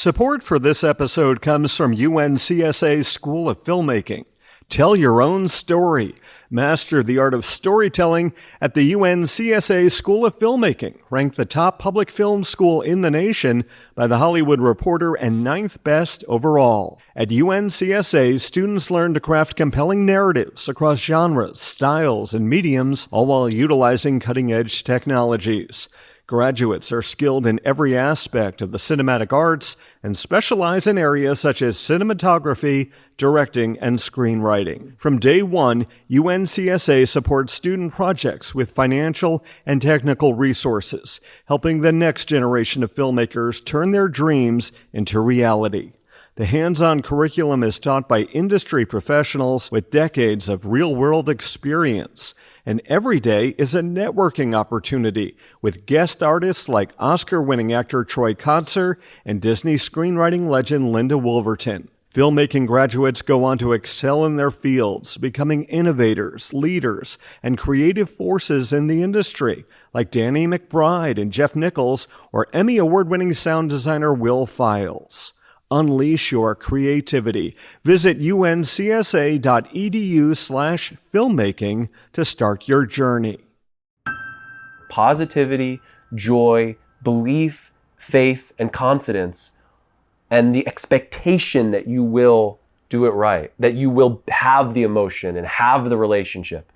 Support for this episode comes from UNCSA School of Filmmaking. Tell your own story. Master the art of storytelling at the UNCSA School of Filmmaking, ranked the top public film school in the nation by The Hollywood Reporter and ninth best overall. At UNCSA, students learn to craft compelling narratives across genres, styles, and mediums, all while utilizing cutting-edge technologies. Graduates are skilled in every aspect of the cinematic arts and specialize in areas such as cinematography, directing, and screenwriting. From day one, UNCSA supports student projects with financial and technical resources, helping the next generation of filmmakers turn their dreams into reality. The hands-on curriculum is taught by industry professionals with decades of real-world experience. And every day is a networking opportunity with guest artists like Oscar-winning actor Troy Kotsur and Disney screenwriting legend Linda Wolverton. Filmmaking graduates go on to excel in their fields, becoming innovators, leaders, and creative forces in the industry, like Danny McBride and Jeff Nichols, or Emmy award-winning sound designer Will Files. Unleash your creativity. Visit uncsa.edu/filmmaking to start your journey. Positivity, joy, belief, faith, and confidence, and the expectation that you will do it right, that you will have the emotion and have the relationship.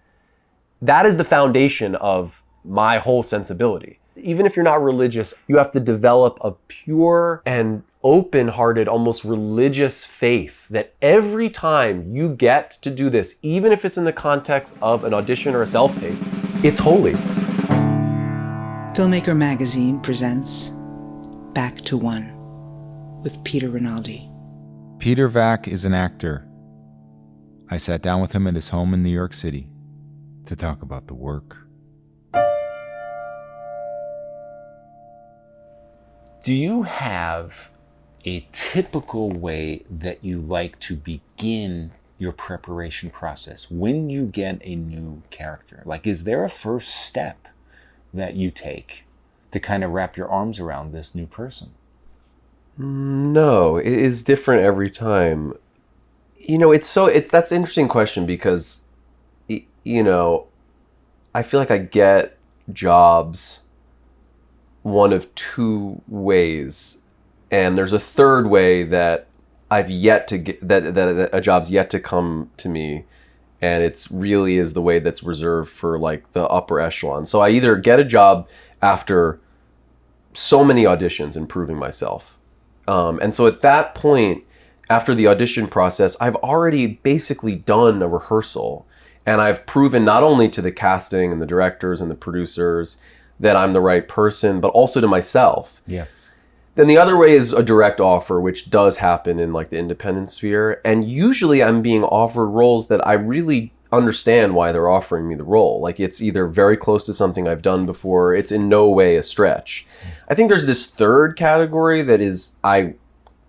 That is the foundation of my whole sensibility. Even if you're not religious, you have to develop a pure and open-hearted, almost religious faith that every time you get to do this, even if it's in the context of an audition or a self-tape, it's holy. Filmmaker Magazine presents Back to One with Peter Rinaldi. Peter Vack is an actor. I sat down with him at his home in New York City to talk about the work. Do you have a typical way that you like to begin your preparation process when you get a new character? Like, is there a first step that you take to kind of wrap your arms around this new person? No, it is different every time. That's an interesting question because, I feel like I get jobs one of two ways. And there's a third way that I've yet to get, that a job's yet to come to me. And it's really is the way that's reserved for like the upper echelon. So I either get a job after so many auditions and proving myself. And so at that point, after the audition process, I've already basically done a rehearsal. And I've proven not only to the casting and the directors and the producers that I'm the right person, but also to myself. Yeah. Then the other way is a direct offer, which does happen in like the independent sphere. And usually I'm being offered roles that I really understand why they're offering me the role. Like it's either very close to something I've done before. It's in no way a stretch. I think there's this third category that is I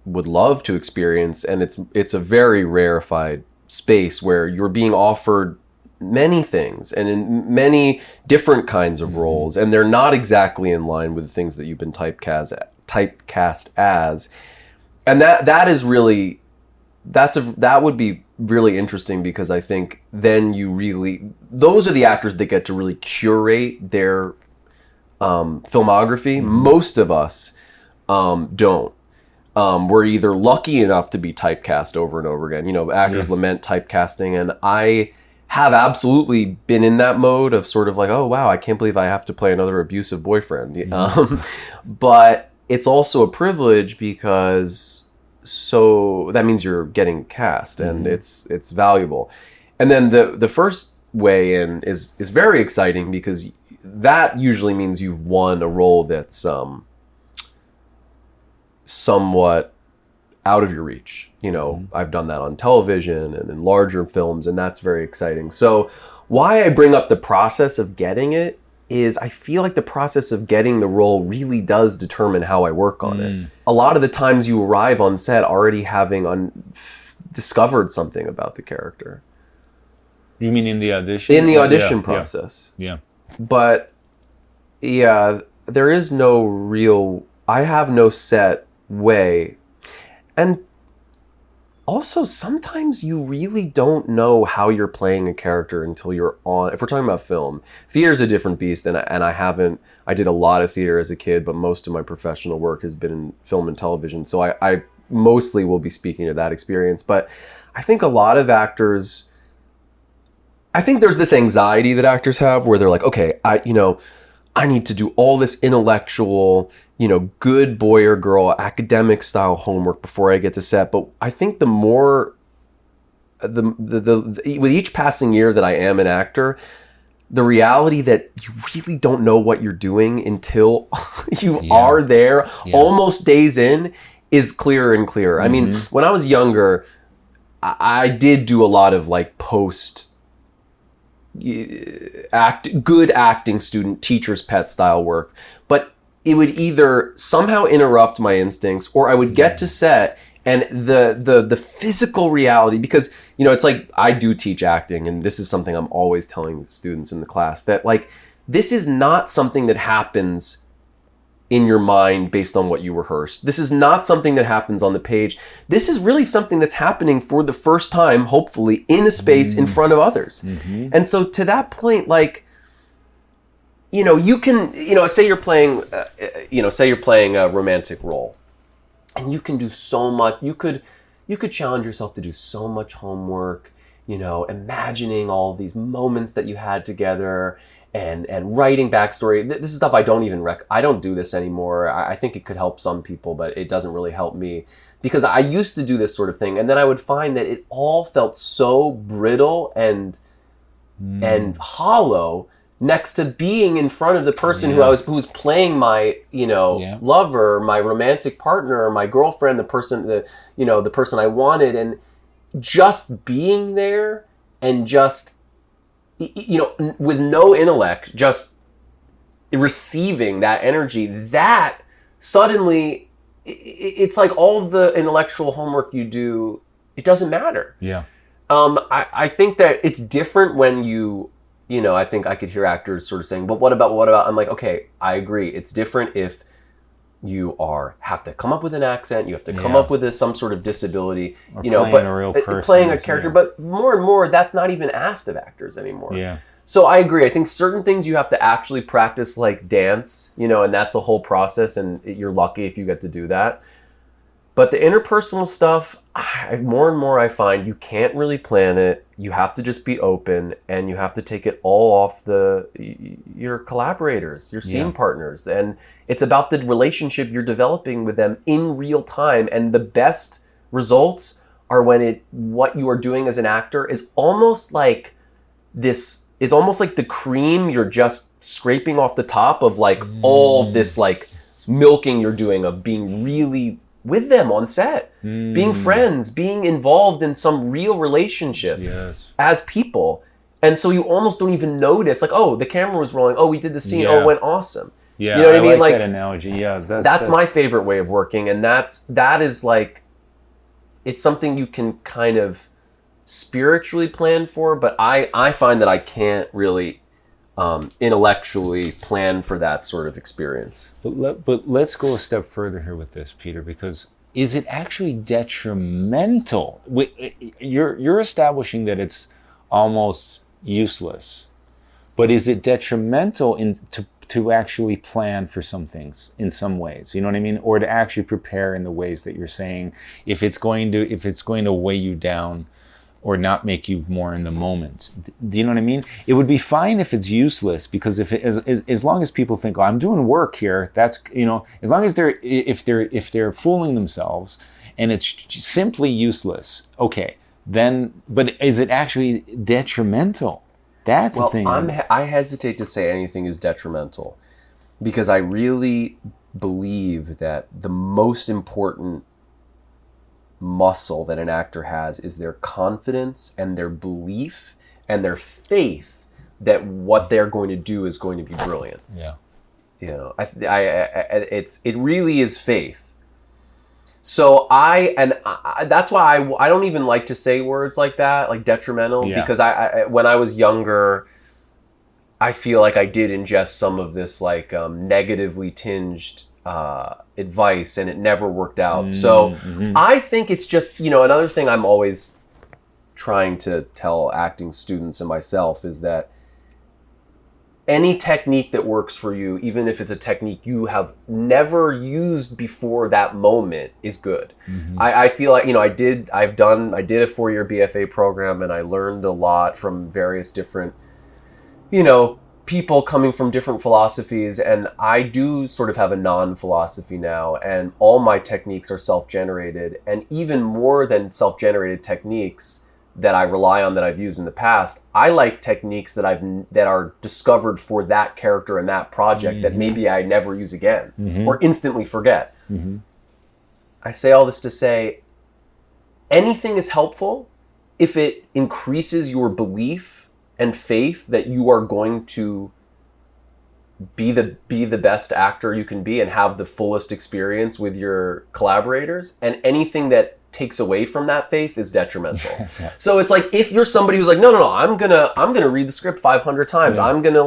would love to experience. And it's a very rarefied space where you're being offered many things and in many different kinds of roles. And they're not exactly in line with the things that you've been typecast as, and that is really that would be really interesting because I think then those are the actors that get to really curate their filmography. Most of us don't. We're either lucky enough to be typecast over and over again. Actors lament typecasting, and I have absolutely been in that mode of sort of like, oh wow, I can't believe I have to play another abusive boyfriend. But it's also a privilege because so that means you're getting cast and it's valuable. And then the first way in is very exciting because that usually means you've won a role that's somewhat out of your reach. I've done that on television and in larger films, and that's very exciting. So why I bring up the process of getting it is I feel like the process of getting the role really does determine how I work on it. A lot of the times you arrive on set already having discovered something about the character. You mean in the audition? In the audition process. Yeah. But yeah, there is no real, I have no set way And also, sometimes you really don't know how you're playing a character until you're on. If we're talking about film, theater's a different beast, and I did a lot of theater as a kid, but most of my professional work has been in film and television. So I mostly will be speaking to that experience. But I think a lot of actors, I think there's this anxiety that actors have where they're like, okay, I need to do all this intellectual, good boy or girl academic style homework before I get to set. But I think the more with each passing year that I am an actor, the reality that you really don't know what you're doing until you are there almost days in is clearer and clearer. I mean, when I was younger, I did do a lot of like good acting student teacher's pet style work, but it would either somehow interrupt my instincts, or I would get to set and the physical reality, because it's like I do teach acting, and this is something I'm always telling students in the class, that like this is not something that happens in your mind based on what you rehearsed. This is not something that happens on the page. This is really something that's happening for the first time, hopefully, in a space in front of others. And so to that point, like, you can, say you're playing, a romantic role, and you can do so much. You could challenge yourself to do so much homework, imagining all these moments that you had together, and writing backstory. This is stuff I don't even I don't do this anymore. I think it could help some people, but it doesn't really help me, because I used to do this sort of thing, and then I would find that it all felt so brittle and hollow next to being in front of the person who was playing my lover, my romantic partner, my girlfriend, the person I wanted, and just being there and just with no intellect, just receiving that energy, that suddenly, it's like all of the intellectual homework you do, it doesn't matter. Yeah. I think that it's different when I think I could hear actors sort of saying, but what about? I'm like, okay, I agree. It's different if you have to come up with an accent, you have to come up with some sort of disability, or playing a real person, playing a character. But more and more, that's not even asked of actors anymore. Yeah. So I agree. I think certain things you have to actually practice, like dance, and that's a whole process, and you're lucky if you get to do that. But the interpersonal stuff, more and more I find you can't really plan it. You have to just be open, and you have to take it all off your collaborators, your scene partners. And it's about the relationship you're developing with them in real time. And the best results are when what you are doing as an actor is almost like this, it's almost like the cream you're just scraping off the top of like all this like milking you're doing of being really with them on set, being friends, being involved in some real relationship as people. And so you almost don't even notice, like, oh, the camera was rolling, oh, we did the scene, oh, it went awesome. Yeah, you know what I mean? like that analogy. Yeah, that's my favorite way of working, and that is like, it's something you can kind of spiritually plan for, but I find that I can't really intellectually plan for that sort of experience. But let's go a step further here with this, Peter, because is it actually detrimental? You're establishing that it's almost useless, but is it detrimental to actually plan for some things in some ways? You know what I mean? Or to actually prepare in the ways that you're saying, if it's going to weigh you down or not make you more in the moment. Do you know what I mean? It would be fine if it's useless, because as long as people think, oh, I'm doing work here, that's, as long as if they're fooling themselves and it's simply useless, okay, then, but is it actually detrimental? That's the thing. I hesitate to say anything is detrimental, because I really believe that the most important muscle that an actor has is their confidence and their belief and their faith that what they're going to do is going to be brilliant. Yeah. It really is faith. So that's why I don't even like to say words like that, like detrimental, because I when I was younger, I feel like I did ingest some of this like negatively tinged advice, and it never worked out. So I think it's just, another thing I'm always trying to tell acting students and myself is that any technique that works for you, even if it's a technique you have never used before that moment, is good. I feel like, I did a 4-year BFA program, and I learned a lot from various different, people coming from different philosophies, and I do sort of have a non-philosophy now, and all my techniques are self-generated, and even more than self-generated techniques that I rely on that I've used in the past, I like techniques that are discovered for that character and that project that maybe I never use again or instantly forget. I say all this to say anything is helpful if it increases your belief and faith that you are going to be the best actor you can be and have the fullest experience with your collaborators, and anything that takes away from that faith is detrimental. So it's like, if you're somebody who's like, no, I'm gonna read the script 500 times, I'm gonna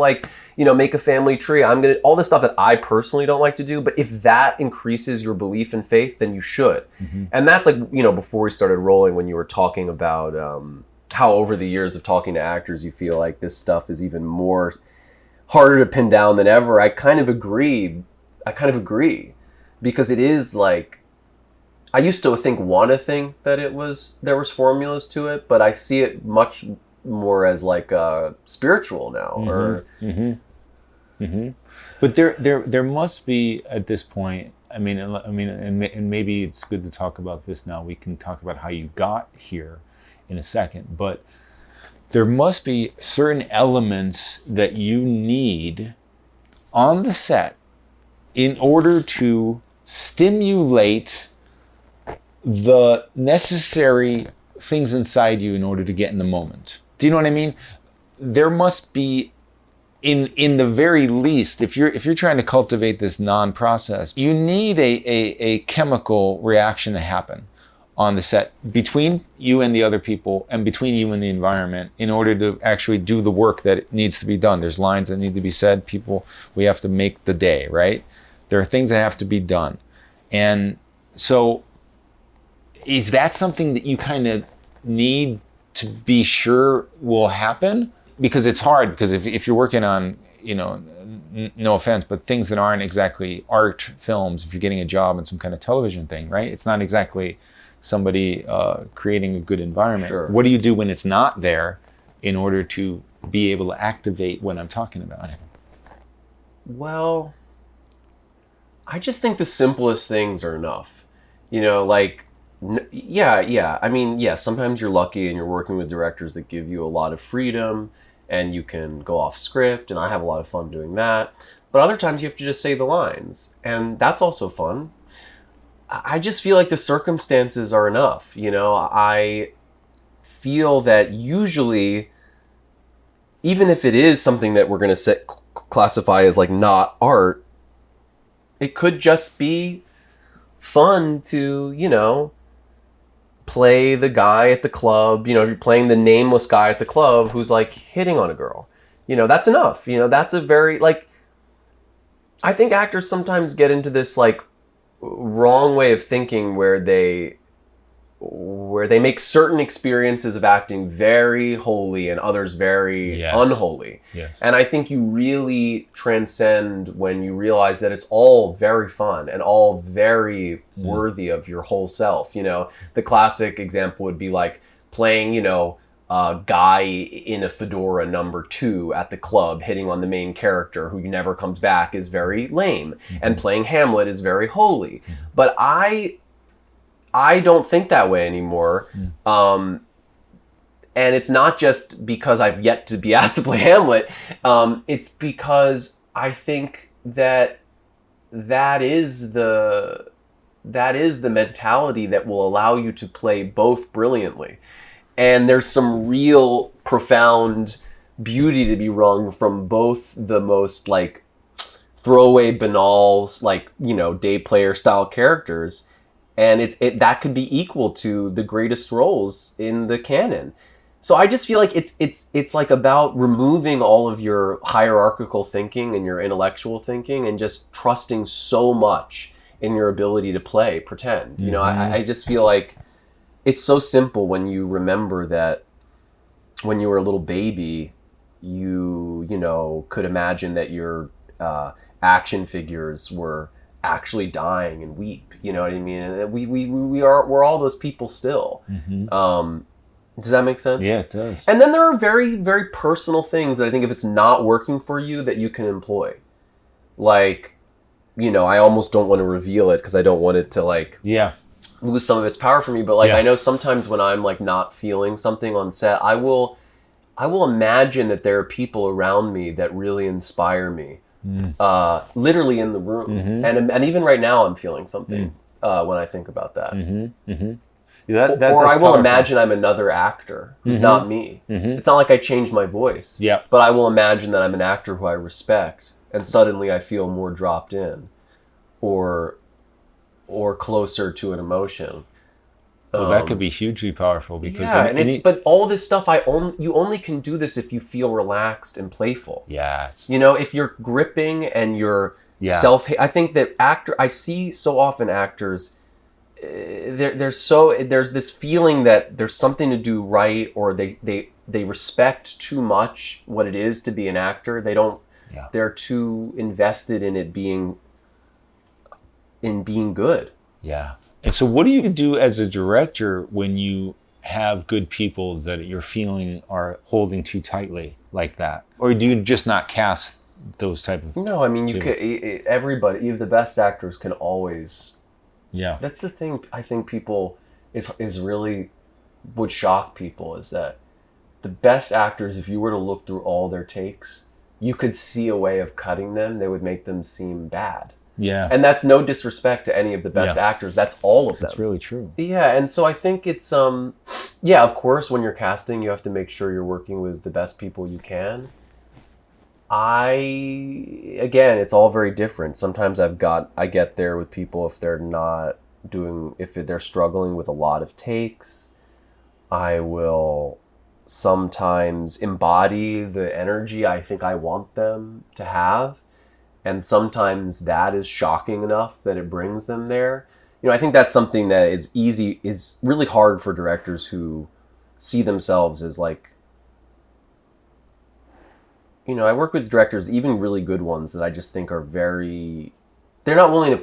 make a family tree, I'm gonna, all this stuff that I personally don't like to do, but if that increases your belief and faith, then you should. And that's like, before we started rolling, when you were talking about how over the years of talking to actors, you feel like this stuff is even more harder to pin down than ever. I kind of agree, because it is like, I used to want that there was formulas to it, but I see it much more as like spiritual now. But there must be at this point. And maybe it's good to talk about this now. We can talk about how you got here in a second, but there must be certain elements that you need on the set in order to stimulate the necessary things inside you in order to get in the moment. Do you know what I mean? There must be, in the very least, if you're trying to cultivate this non-process, you need a chemical reaction to happen on the set between you and the other people, and between you and the environment, in order to actually do the work that needs to be done. There's lines that need to be said. We have to make the day, right? There are things that have to be done. And so, is that something that you kind of need to be sure will happen? Because it's hard, because if you're working on, no offense, but things that aren't exactly art films, if you're getting a job in some kind of television thing, right? It's not exactly somebody creating a good environment. Sure. What do you do when it's not there in order to be able to activate what I'm talking about? Well, I just think the simplest things are enough. Sometimes you're lucky and you're working with directors that give you a lot of freedom and you can go off script, and I have a lot of fun doing that. But other times you have to just say the lines, and that's also fun. I just feel like the circumstances are enough. I feel that usually, even if it is something that we're going to classify as like not art, it could just be fun to, play the guy at the club, if you're playing the nameless guy at the club who's like hitting on a girl, that's enough. That's a very, like, I think actors sometimes get into this like wrong way of thinking where they make certain experiences of acting very holy and others very unholy. Yes. And I think you really transcend when you realize that it's all very fun and all very worthy of your whole self. The classic example would be like playing, a guy in a fedora #2 at the club hitting on the main character who never comes back is very lame. And playing Hamlet is very holy. But I don't think that way anymore. And it's not just because I've yet to be asked to play Hamlet. It's because I think that is the mentality that will allow you to play both brilliantly. And there's some real profound beauty to be wrung from both the most like throwaway banal, like, day player style characters, and it that could be equal to the greatest roles in the canon. So I just feel like it's like about removing all of your hierarchical thinking and your intellectual thinking and just trusting so much in your ability to pretend. You know, I just feel like it's so simple when you remember that when you were a little baby, you know, could imagine that your action figures were actually dying and weep. You know what I mean? And we're all those people still. Does that make sense? Yeah, it does. And then there are very, very personal things that I think if it's not working for you that you can employ. Like, you know, I almost don't want to reveal it because I don't want it to like lose some of its power for me. But like, I know sometimes when I'm like not feeling something on set, I will imagine that there are people around me that really inspire me, literally in the room. And even right now I'm feeling something when I think about that. Or I will imagine I'm another actor who's not me. It's not like I changed my voice. But I will imagine that I'm an actor who I respect, and suddenly I feel more dropped in, or closer to an emotion. Well, that could be hugely powerful because but all this stuff you only can do this if you feel relaxed and playful. Yes. You know, if you're gripping and you're I think that I see so often actors. There's this feeling that there's something to do right, or they respect too much what it is to be an actor. They don't. They're too invested in it being good. Yeah. And so, what do you do as a director when you have good people that you're feeling are holding too tightly like that, or do you just not cast those type of? No, I mean you could. Everybody, even the best actors, can always. Yeah, that's the thing. I think people is really would shock people is that the best actors, if you were to look through all their takes, you could see a way of cutting them. They would make them seem bad. Yeah, and that's no disrespect to any of the best actors. That's all of them. That's really true. Yeah, and so I think it's of course, when you're casting, you have to make sure you're working with the best people you can. Again, it's all very different. Sometimes I get there with people if they're struggling with a lot of takes. I will sometimes embody the energy I think I want them to have. And sometimes that is shocking enough that it brings them there. You know, I think that's something that is really hard for directors who see themselves as like, you know, I work with directors, even really good ones, that I just think are they're not willing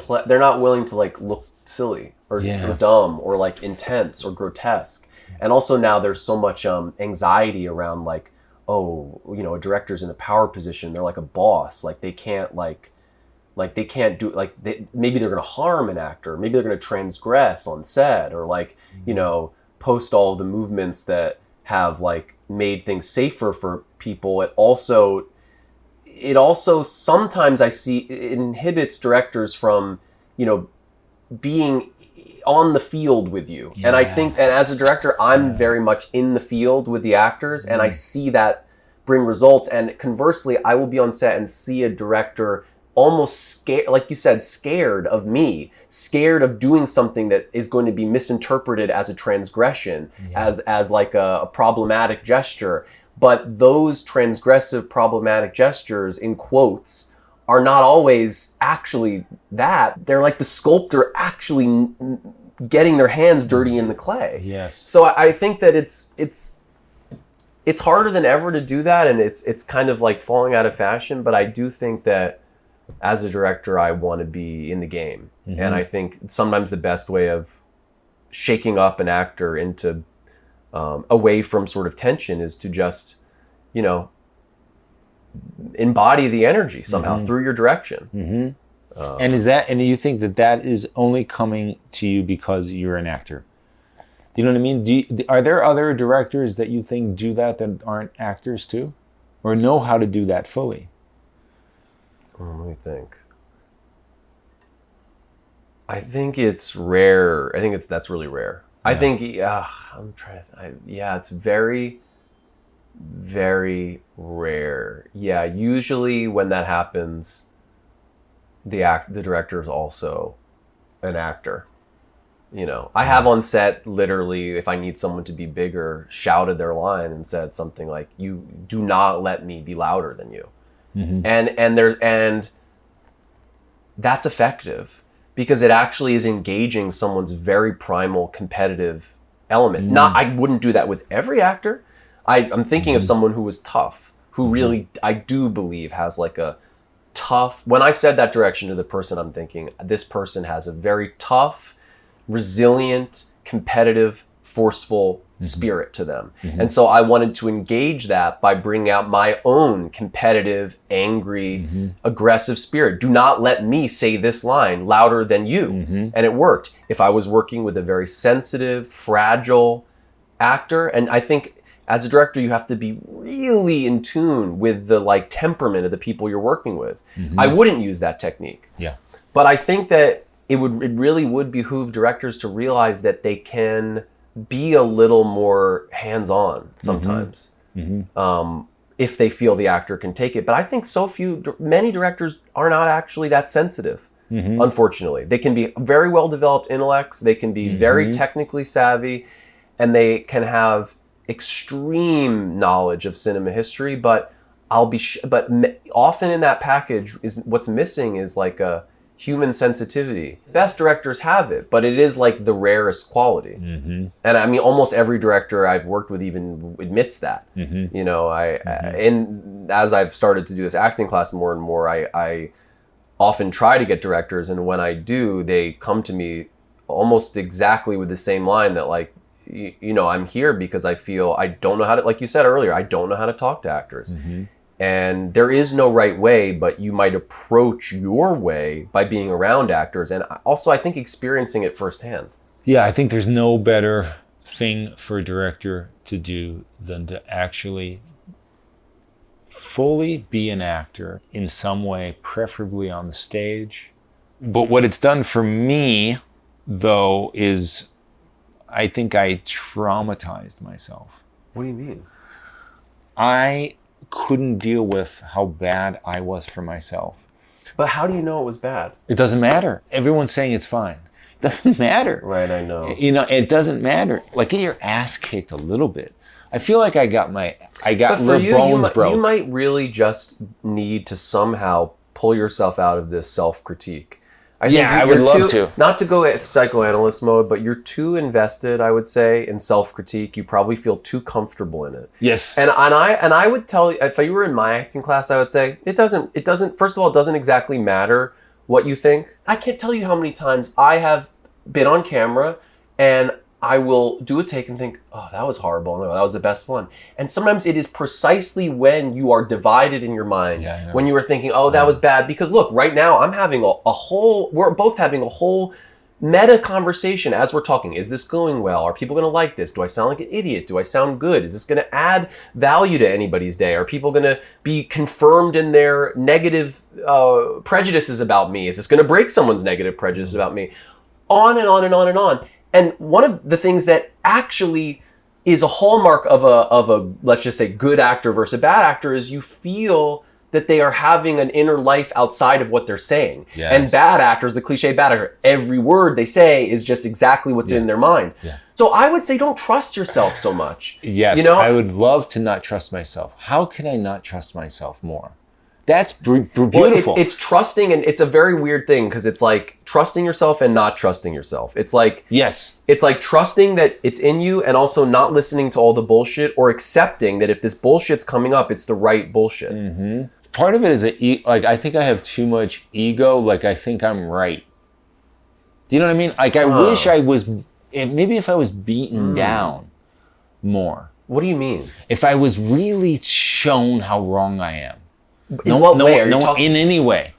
to like look silly or dumb or like intense or grotesque. And also now there's so much anxiety around like, oh, you know, a director's in a power position. They're like a boss. Like they can't they can't do maybe they're going to harm an actor. Maybe they're going to transgress on set or like, you know, post all the movements that have like made things safer for people. It also sometimes I see it inhibits directors from, you know, being on the field with you. And I think, and as a director, I'm very much in the field with the actors, and I see that bring results. And conversely, I will be on set and see a director almost scared, like you said, scared of me, scared of doing something that is going to be misinterpreted as a transgression, as like a problematic gesture. But those transgressive, problematic gestures, in quotes, are not always actually that. They're like the sculptor actually getting their hands dirty in the clay. Yes. So I think that it's harder than ever to do that, and it's kind of like falling out of fashion. But I do think that as a director, I want to be in the game. Mm-hmm. And I think sometimes the best way of shaking up an actor into away from sort of tension is to just, you know, embody the energy somehow through your direction. Mm-hmm. And do you think that is only coming to you because you're an actor? Do you know what I mean? Are there other directors that you think do that aren't actors too? Or know how to do that fully? Let me think. I think it's rare. I think that's really rare. Yeah. I think, I'm trying to, it's very, very rare. Yeah, usually when that happens, the director is also an actor. You know, I have on set literally, if I need someone to be bigger, shouted their line and said something like, "You do not let me be louder than you," and that's effective because it actually is engaging someone's very primal competitive element. Not, I wouldn't do that with every actor. I'm thinking of someone who was tough, who really, I do believe, has like a tough. When I said that direction to the person, I'm thinking this person has a very tough, resilient, competitive, forceful spirit to them. And so I wanted to engage that by bringing out my own competitive, angry, aggressive spirit. Do not let me say this line louder than you. And it worked. If I was working with a very sensitive, fragile actor, and I think as a director, you have to be really in tune with the like temperament of the people you're working with. I wouldn't use that technique. Yeah. But I think that it really would behoove directors to realize that they can be a little more hands-on sometimes, if they feel the actor can take it. But I think many directors are not actually that sensitive, unfortunately. They can be very well-developed intellects, they can be very technically savvy, and they can have extreme knowledge of cinema history, but often in that package is what's missing is like a human sensitivity. Best directors have it, but it is like the rarest quality. And I mean, almost every director I've worked with even admits that. You know, and as I've started to do this acting class more and more, I often try to get directors, and when I do, they come to me almost exactly with the same line that like, you know, I'm here because I feel I don't know how to, like you said earlier, I don't know how to talk to actors. And there is no right way, but you might approach your way by being around actors. And also, I think experiencing it firsthand. Yeah, I think there's no better thing for a director to do than to actually fully be an actor in some way, preferably on the stage. But what it's done for me, though, is I think I traumatized myself. What do you mean? I couldn't deal with how bad I was for myself. But how do you know it was bad? It doesn't matter. Everyone's saying it's fine. It doesn't matter. Right, I know. You know, it doesn't matter. Like, get your ass kicked a little bit. I feel like I got little bones broke. You might really just need to somehow pull yourself out of this self-critique. I would love to. Not to go at psychoanalyst mode, but you're too invested, I would say, in self-critique. You probably feel too comfortable in it. Yes. And I would tell you, if you were in my acting class, I would say, it doesn't, first of all, it doesn't exactly matter what you think. I can't tell you how many times I have been on camera and I will do a take and think, oh, that was horrible. No, that was the best one. And sometimes it is precisely when you are divided in your mind, when you are thinking, oh, that was bad. Because look, right now I'm having we're both having a whole meta conversation as we're talking. Is this going well? Are people going to like this? Do I sound like an idiot? Do I sound good? Is this going to add value to anybody's day? Are people going to be confirmed in their negative prejudices about me? Is this going to break someone's negative prejudice about me? On and on and on and on. And one of the things that actually is a hallmark of a let's just say good actor versus a bad actor is you feel that they are having an inner life outside of what they're saying. Yes. And bad actors, the cliche bad actor, every word they say is just exactly what's in their mind. Yeah. So I would say don't trust yourself so much. Yes, you know? I would love to not trust myself. How can I not trust myself more? That's beautiful. Well, it's trusting, and it's a very weird thing because it's like trusting yourself and not trusting yourself. It's like, yes, it's like trusting that it's in you and also not listening to all the bullshit, or accepting that if this bullshit's coming up, it's the right bullshit. Mm-hmm. Part of it is like I think I have too much ego. Like I think I'm right. Do you know what I mean? Like I wish I was. Maybe if I was beaten down more. What do you mean? If I was really shown how wrong I am. In what way? In any way.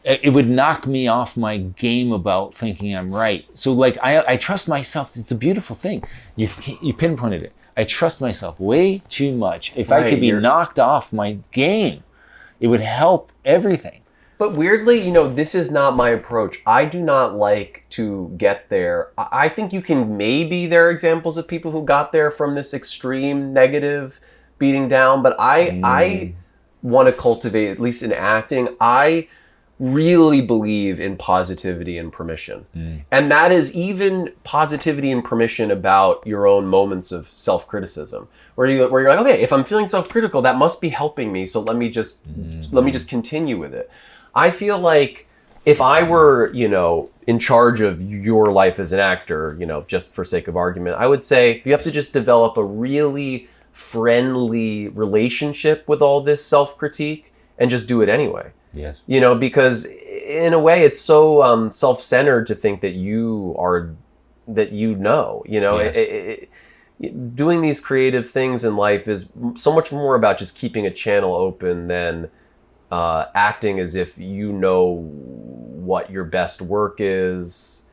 It would knock me off my game about thinking I'm right. So like I trust myself. It's a beautiful thing. You pinpointed it. I trust myself way too much. If I could be knocked off my game, it would help everything. But weirdly, you know, this is not my approach. I do not like to get there. I think there are examples of people who got there from this extreme negative beating down, but I want to cultivate, at least in acting, I really believe in positivity and permission. And that is even positivity and permission about your own moments of self-criticism, where you're like, okay, if I'm feeling self-critical, that must be helping me, so let me just continue with it. I feel like if I were, in charge of your life as an actor, just for sake of argument, I would say you have to just develop a really friendly relationship with all this self-critique and just do it anyway. Yes. Because in a way it's so self-centered to think that doing these creative things in life is so much more about just keeping a channel open than acting as if you know what your best work is.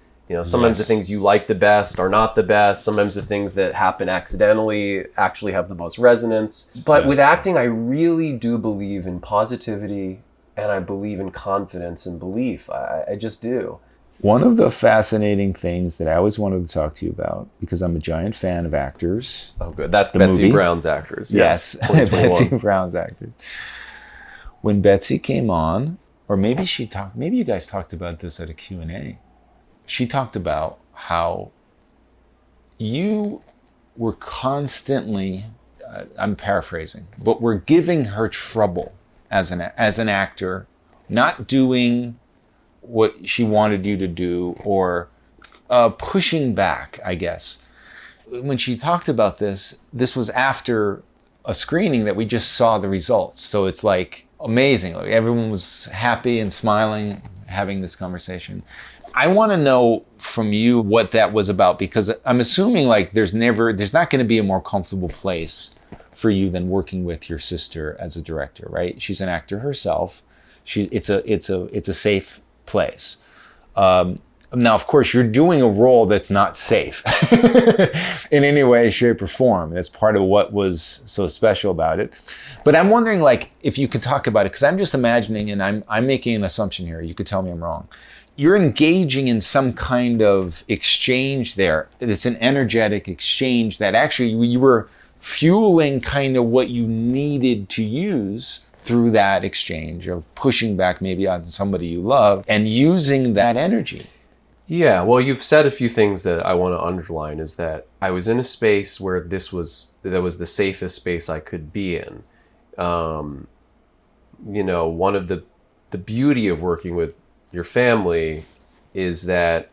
Sometimes the things you like the best are not the best. Sometimes the things that happen accidentally actually have the most resonance. But with acting, I really do believe in positivity, and I believe in confidence and belief. I just do. One of the fascinating things that I always wanted to talk to you about, because I'm a giant fan of Actors. Oh, good. That's The Betsy movie. Brown's Actors. Yes, 2021. Betsy Brown's Actors. When Betsy came on, or maybe you guys talked about this at a Q&A. She talked about how you were constantly, I'm paraphrasing, but were giving her trouble as an actor, not doing what she wanted you to do, or pushing back, I guess. When she talked about this was after a screening that we just saw the results. So it's like amazing. Like, everyone was happy and smiling, having this conversation. I want to know from you what that was about, because I'm assuming like there's not going to be a more comfortable place for you than working with your sister as a director, right? She's an actor herself. It's a safe place. Now, of course, you're doing a role that's not safe in any way, shape, or form. That's part of what was so special about it. But I'm wondering, like, if you could talk about it, because I'm just imagining, and I'm making an assumption here. You could tell me I'm wrong. You're engaging in some kind of exchange there. It's an energetic exchange that actually you were fueling kind of what you needed to use through that exchange of pushing back maybe on somebody you love and using that energy. Yeah, well, you've said a few things that I want to underline, is that I was in a space where that was the safest space I could be in. One of the beauty of working with your family is that,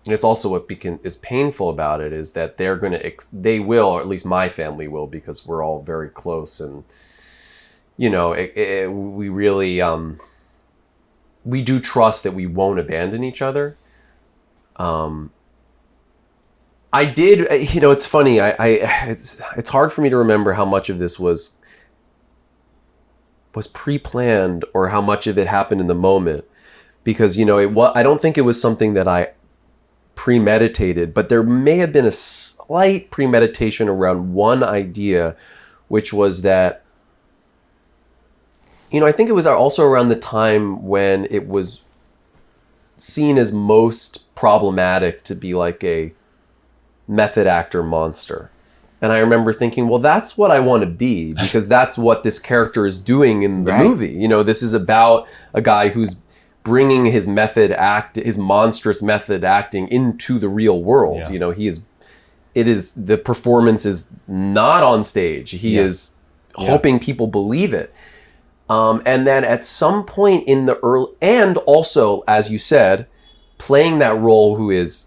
and it's also what is painful about it, is that they will, or at least my family will, because we're all very close, and we really we do trust that we won't abandon each other. I did, it's funny. It's hard for me to remember how much of this was pre-planned or how much of it happened in the moment, because I don't think it was something that I premeditated, but there may have been a slight premeditation around one idea, which was that I think it was also around the time when it was seen as most problematic to be like a method actor monster. And I remember thinking, well, that's what I want to be, because that's what this character is doing in the movie. This is about a guy who's bringing his monstrous method acting into the real world. Yeah. The performance is not on stage. He is hoping people believe it. And then at some point in the early, and also, as you said, playing that role, who is,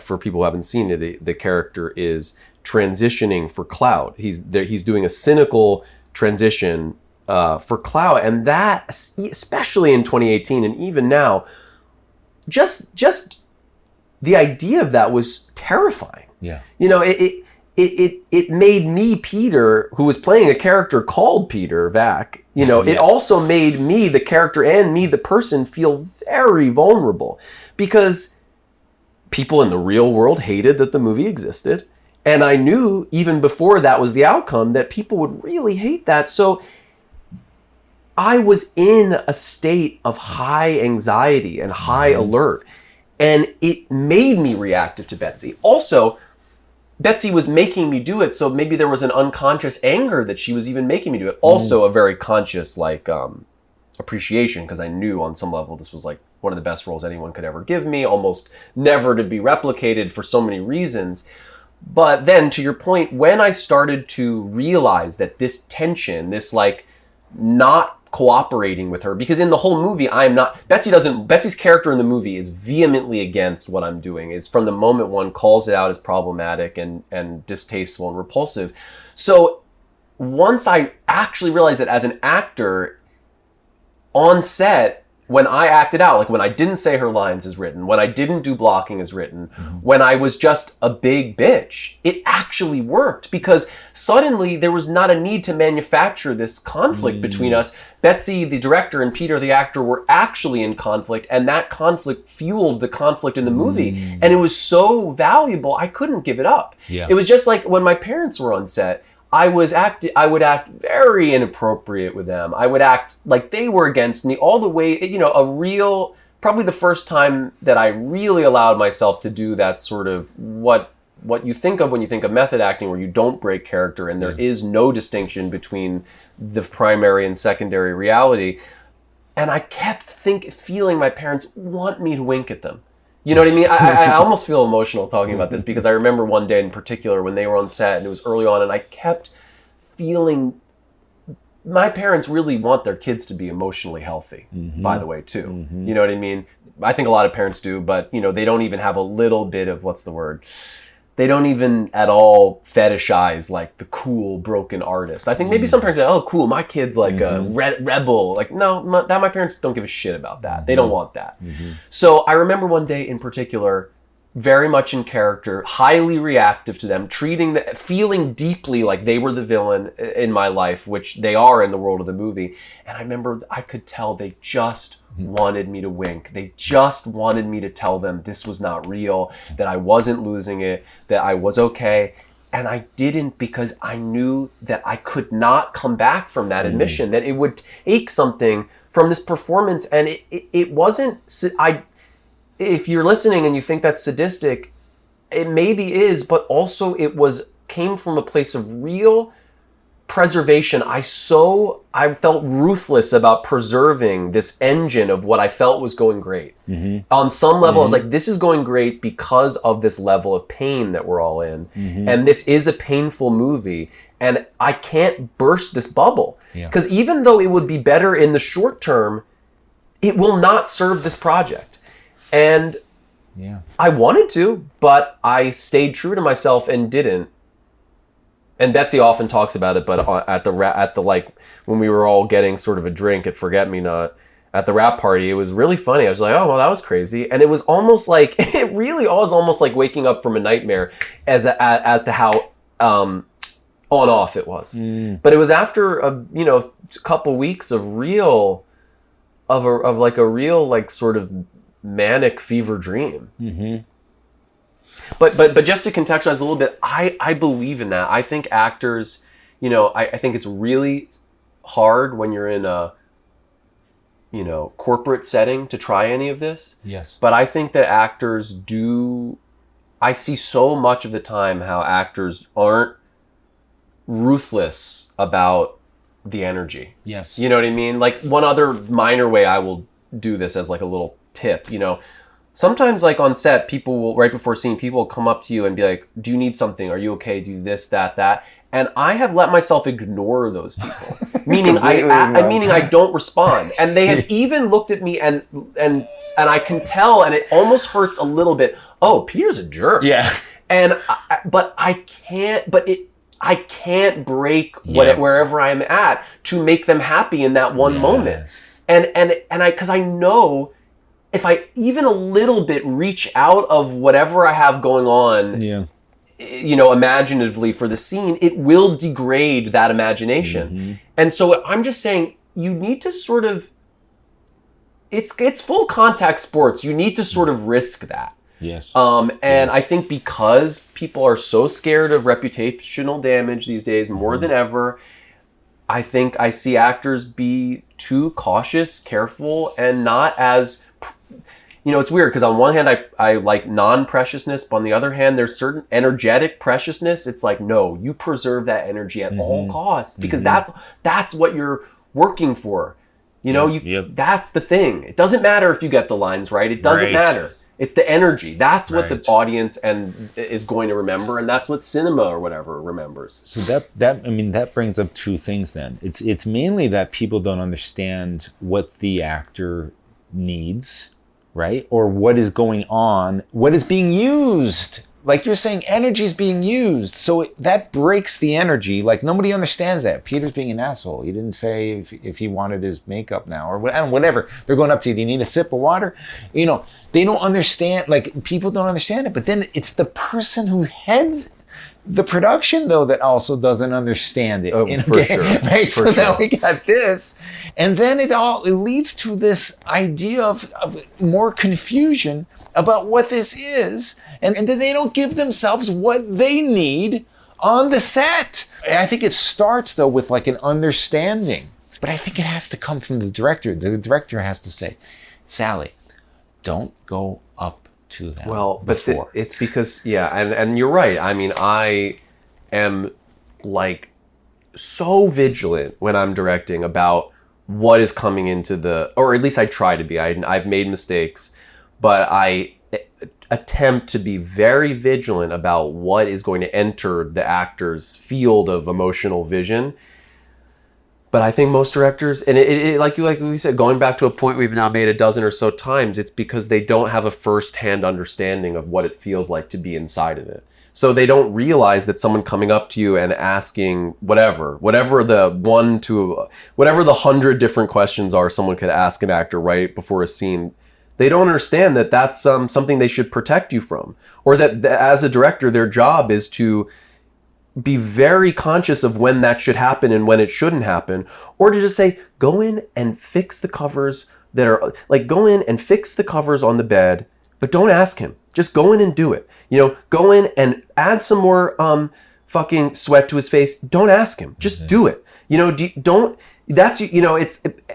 for people who haven't seen it, the character is transitioning for Cloud. He's doing a cynical transition for Cloud, and that, especially in 2018 and even now, just the idea of that was terrifying. Yeah. It made me, Peter, who was playing a character called Peter Vack, it also made me, the character, and me, the person, feel very vulnerable, because people in the real world hated that the movie existed. And I knew even before that was the outcome that people would really hate that. So I was in a state of high anxiety and high alert, and it made me reactive to Betsy. Also, Betsy was making me do it, so maybe there was an unconscious anger that she was even making me do it. Also, a very conscious, appreciation, because I knew on some level this was like one of the best roles anyone could ever give me, almost never to be replicated for so many reasons. But then, to your point, when I started to realize that this tension, this like not cooperating with her, because in the whole movie Betsy's character in the movie is vehemently against what I'm doing, is from the moment one calls it out as problematic and distasteful and repulsive. So once I actually realized that as an actor on set, when I acted out, like when I didn't say her lines as written, when I didn't do blocking as written, when I was just a big bitch, it actually worked, because suddenly there was not a need to manufacture this conflict between us. Betsy, the director, and Peter, the actor, were actually in conflict, and that conflict fueled the conflict in the movie. And it was so valuable, I couldn't give it up. Yeah. It was just like when my parents were on set, I would act very inappropriate with them. I would act like they were against me all the way, probably the first time that I really allowed myself to do that sort of what you think of when you think of method acting, where you don't break character and there is no distinction between the primary and secondary reality. And I kept feeling my parents want me to wink at them. You know what I mean? I almost feel emotional talking about this, because I remember one day in particular when they were on set, and it was early on, and I kept feeling my parents really want their kids to be emotionally healthy, by the way, too. You know what I mean? I think a lot of parents do, but, they don't even have a little bit of, what's the word? They don't even at all fetishize like the cool broken artist. I think maybe some parents go, oh, cool, my kid's like a rebel. Like, no, my parents don't give a shit about that. They don't want that. So I remember one day in particular, very much in character, highly reactive to them, feeling deeply like they were the villain in my life, which they are in the world of the movie. And I remember I could tell they just wanted me to wink. They just wanted me to tell them this was not real, that I wasn't losing it, that I was okay. And I didn't, because I knew that I could not come back from that admission, that it would take something from this performance. And it wasn't, if you're listening and you think that's sadistic, it maybe is, but also came from a place of real preservation. I felt ruthless about preserving this engine of what I felt was going great. On some level, I was like, this is going great because of this level of pain that we're all in. And this is a painful movie. And I can't burst this bubble. Because even though it would be better in the short term, it will not serve this project. And I wanted to, but I stayed true to myself and didn't. And Betsy often talks about it, but at the like when we were all getting sort of a drink at Forget Me Not at the rap party, it was really funny. I was like, oh well, that was crazy, and it was almost like it really was almost like waking up from a nightmare as to how on off it was. But it was after a couple weeks of a real sort of manic fever dream. But just to contextualize a little bit, I believe in that. I think actors, I think it's really hard when you're in a, corporate setting to try any of this. Yes. But I think that actors do, I see so much of the time how actors aren't ruthless about the energy. Yes. You know what I mean? Like one other minor way I will do this as like a little tip, sometimes like on set, people will, right before scene, people will come up to you and be like, do you need something? Are you okay? Do this, that. And I have let myself ignore those people. meaning I don't respond. And they have even looked at me and I can tell, and it almost hurts a little bit. Oh, Peter's a jerk. Yeah. And I can't break wherever I'm at to make them happy in that one moment. Because I know, if I even a little bit reach out of whatever I have going on, imaginatively for the scene, it will degrade that imagination. And so I'm just saying, you need to sort of, it's full contact sports. You need to sort of risk that. Yes. I think because people are so scared of reputational damage these days, more than ever, I think I see actors be too cautious, careful, and not as, it's weird because on one hand I like non-preciousness, but on the other hand there's certain energetic preciousness. It's like, no, you preserve that energy at all costs, because that's what you're working for. You know, that's the thing. It doesn't matter if you get the lines right. It doesn't matter. It's the energy. That's what the audience is going to remember, and that's what cinema or whatever remembers. So that brings up two things then. It's mainly that people don't understand what the actor needs, right? Or what is going on, what is being used. Like you're saying, energy is being used. So that breaks the energy. Like nobody understands that. Peter's being an asshole. He didn't say if he wanted his makeup now or whatever. They're going up to you. Do you need a sip of water? You know, they don't understand. Like people don't understand it. But then it's the person who heads the production though that also doesn't understand it. Oh, for sure. Right. So now we got this. And then it leads to this idea of more confusion about what this is. And then they don't give themselves what they need on the set. And I think it starts, though, with like an understanding. But I think it has to come from the director. The director has to say, Sally, don't go up to them. Well, but it's because, and you're right. I mean, I am like so vigilant when I'm directing about what is coming into or at least I try to be. I've made mistakes, but I attempt to be very vigilant about what is going to enter the actor's field of emotional vision. But I think most directors, and it like we said, going back to a point we've now made a dozen or so times, it's because they don't have a first-hand understanding of what it feels like to be inside of it. So they don't realize that someone coming up to you and asking whatever the 100 different questions are someone could ask an actor right before a scene, they don't understand that that's something they should protect you from. Or that as a director, their job is to be very conscious of when that should happen and when it shouldn't happen. Or to just say, go in and fix the covers go in and fix the covers on the bed, but don't ask him. Just go in and do it. You know, go in and add some more fucking sweat to his face. Don't ask him. Just do it. You know,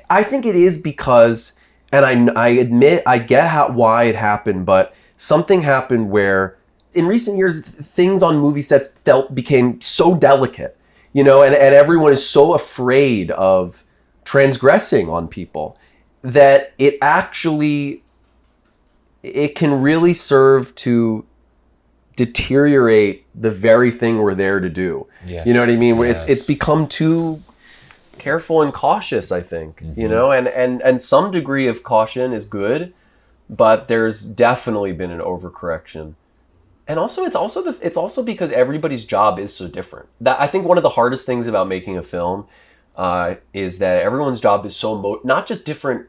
I think it is because, and I admit I get why it happened, but something happened where in recent years things on movie sets became so delicate, you know, and everyone is so afraid of transgressing on people that it can really serve to deteriorate the very thing we're there to do. Yes. You know what I mean? Yes. It's become too careful and cautious, I think, you know, and some degree of caution is good, but there's definitely been an overcorrection. And also, it's also because everybody's job is so different. That I think one of the hardest things about making a film is that everyone's job is so not just different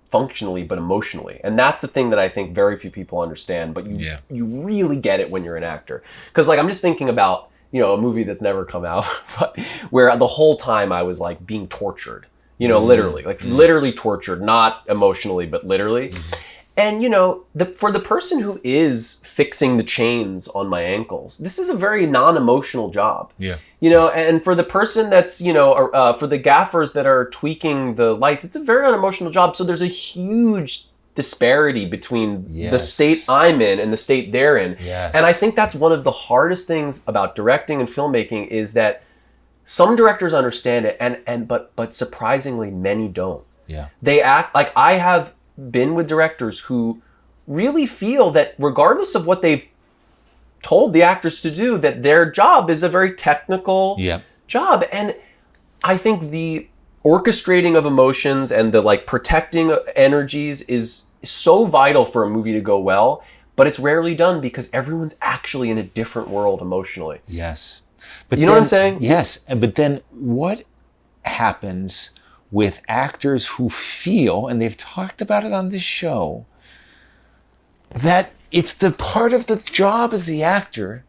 functionally, but emotionally. And that's the thing that I think very few people understand, but you really get it when you're an actor. Because like I'm just thinking about, you know, a movie that's never come out, but where the whole time I was like being tortured, you know, literally tortured, not emotionally, but literally. And, you know, for the person who is fixing the chains on my ankles, this is a very non-emotional job. Yeah. You know, and for the person that's, you know, for the gaffers that are tweaking the lights, it's a very unemotional job. So there's a huge disparity between the state I'm in and the state they're in. Yes. And I think that's one of the hardest things about directing and filmmaking is that some directors understand it but surprisingly many don't. Yeah. They act like I have been with directors who really feel that regardless of what they've told the actors to do, that their job is a very technical job. And I think the orchestrating of emotions and the like protecting energies is so vital for a movie to go well, but it's rarely done because everyone's actually in a different world emotionally. Yes. But you know what I'm saying? Yes. But then what happens with actors who feel, and they've talked about it on this show, that it's the part of the job as the actor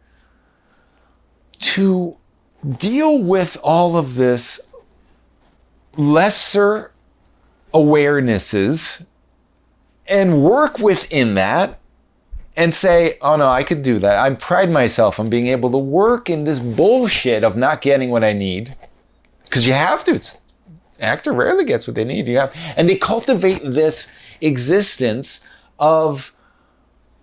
to deal with all of this lesser awarenesses and work within that and say, oh no, I could do that. I pride myself on being able to work in this bullshit of not getting what I need. Because you have to. Actor rarely gets what they need. And they cultivate this existence of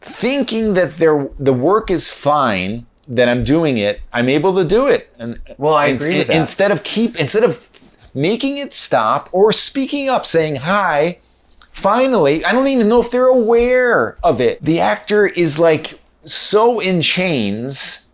thinking that the work is fine, that I'm doing it, I'm able to do it. And well, I agree with that. Instead of making it stop or speaking up, saying hi. Finally, I don't even know if they're aware of it. The actor is like so in chains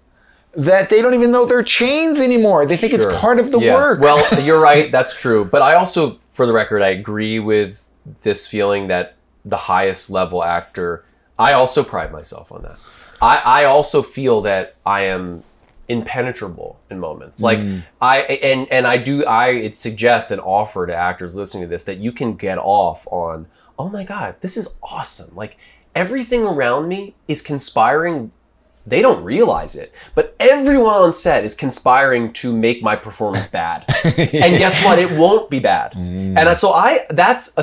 that they don't even know they're chains anymore. They think it's part of the work. Well, you're right. That's true. But I also, for the record, I agree with this feeling that the highest level actor, I also pride myself on that. I also feel that I am impenetrable in moments. Like it suggests and offer to actors listening to this that you can get off on, oh my God, this is awesome. Like everything around me is conspiring. They don't realize it, but everyone on set is conspiring to make my performance bad. And guess what? It won't be bad. And so that's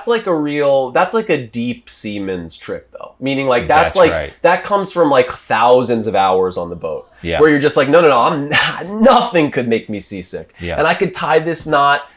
like a deep seaman's trick though. Meaning like that's like right. That comes from like thousands of hours on the boat where you're just like, no, nothing could make me seasick. Yeah. And I could tie this knot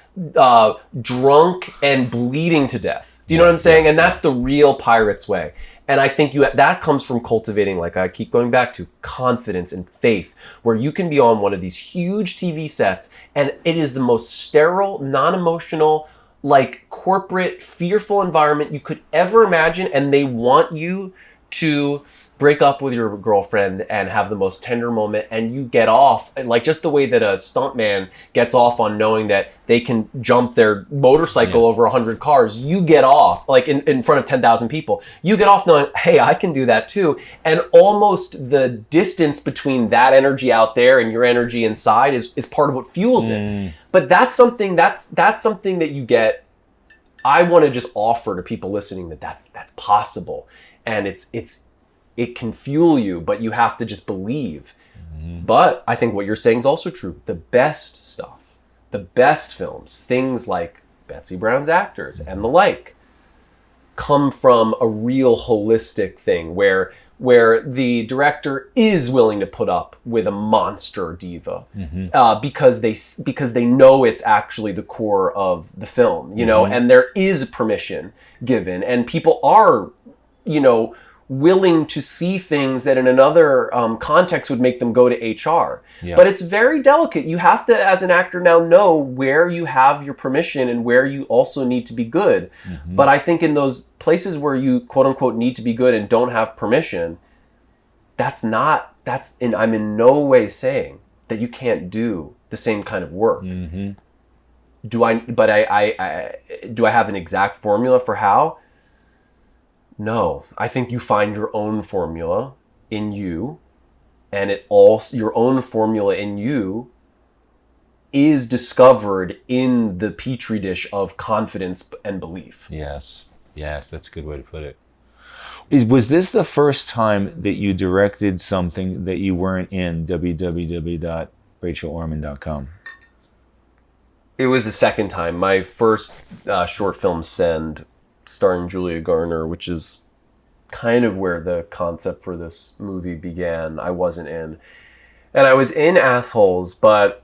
drunk and bleeding to death. Do you know what I'm saying? And that's the real pirate's way. And I think that comes from cultivating, like I keep going back to, confidence and faith, where you can be on one of these huge TV sets and it is the most sterile, non-emotional, like corporate, fearful environment you could ever imagine. And they want you to break up with your girlfriend and have the most tender moment, and you get off, and like just the way that a stuntman gets off on knowing that they can jump their motorcycle over 100 cars, you get off like in front of 10,000 people. You get off knowing, hey, I can do that too. And almost the distance between that energy out there and your energy inside is part of what fuels it. But that's something that you get. I want to just offer to people listening that's possible, and it can fuel you, but you have to just believe. But I think what you're saying is also true. The best stuff, the best films, things like Betsy Brown's Actors and the like, come from a real holistic thing where the director is willing to put up with a monster diva because they know it's actually the core of the film, you know, and there is permission given, and people are, you know, willing to see things that in another context would make them go to HR. Yeah. But it's very delicate. You have to, as an actor now, know where you have your permission and where you also need to be good. But I think in those places where you quote unquote need to be good and don't have permission, I'm in no way saying that you can't do the same kind of work. Do I have an exact formula for how? No, I think you find your own formula in you, and your own formula in you is discovered in the petri dish of confidence and belief. Yes, that's a good way to put it. Was this the first time that you directed something that you weren't in www.rachelorman.com? It was the second time. My first short film, Send, starring Julia Garner, which is kind of where the concept for this movie began, I wasn't in. And I was in Assholes, but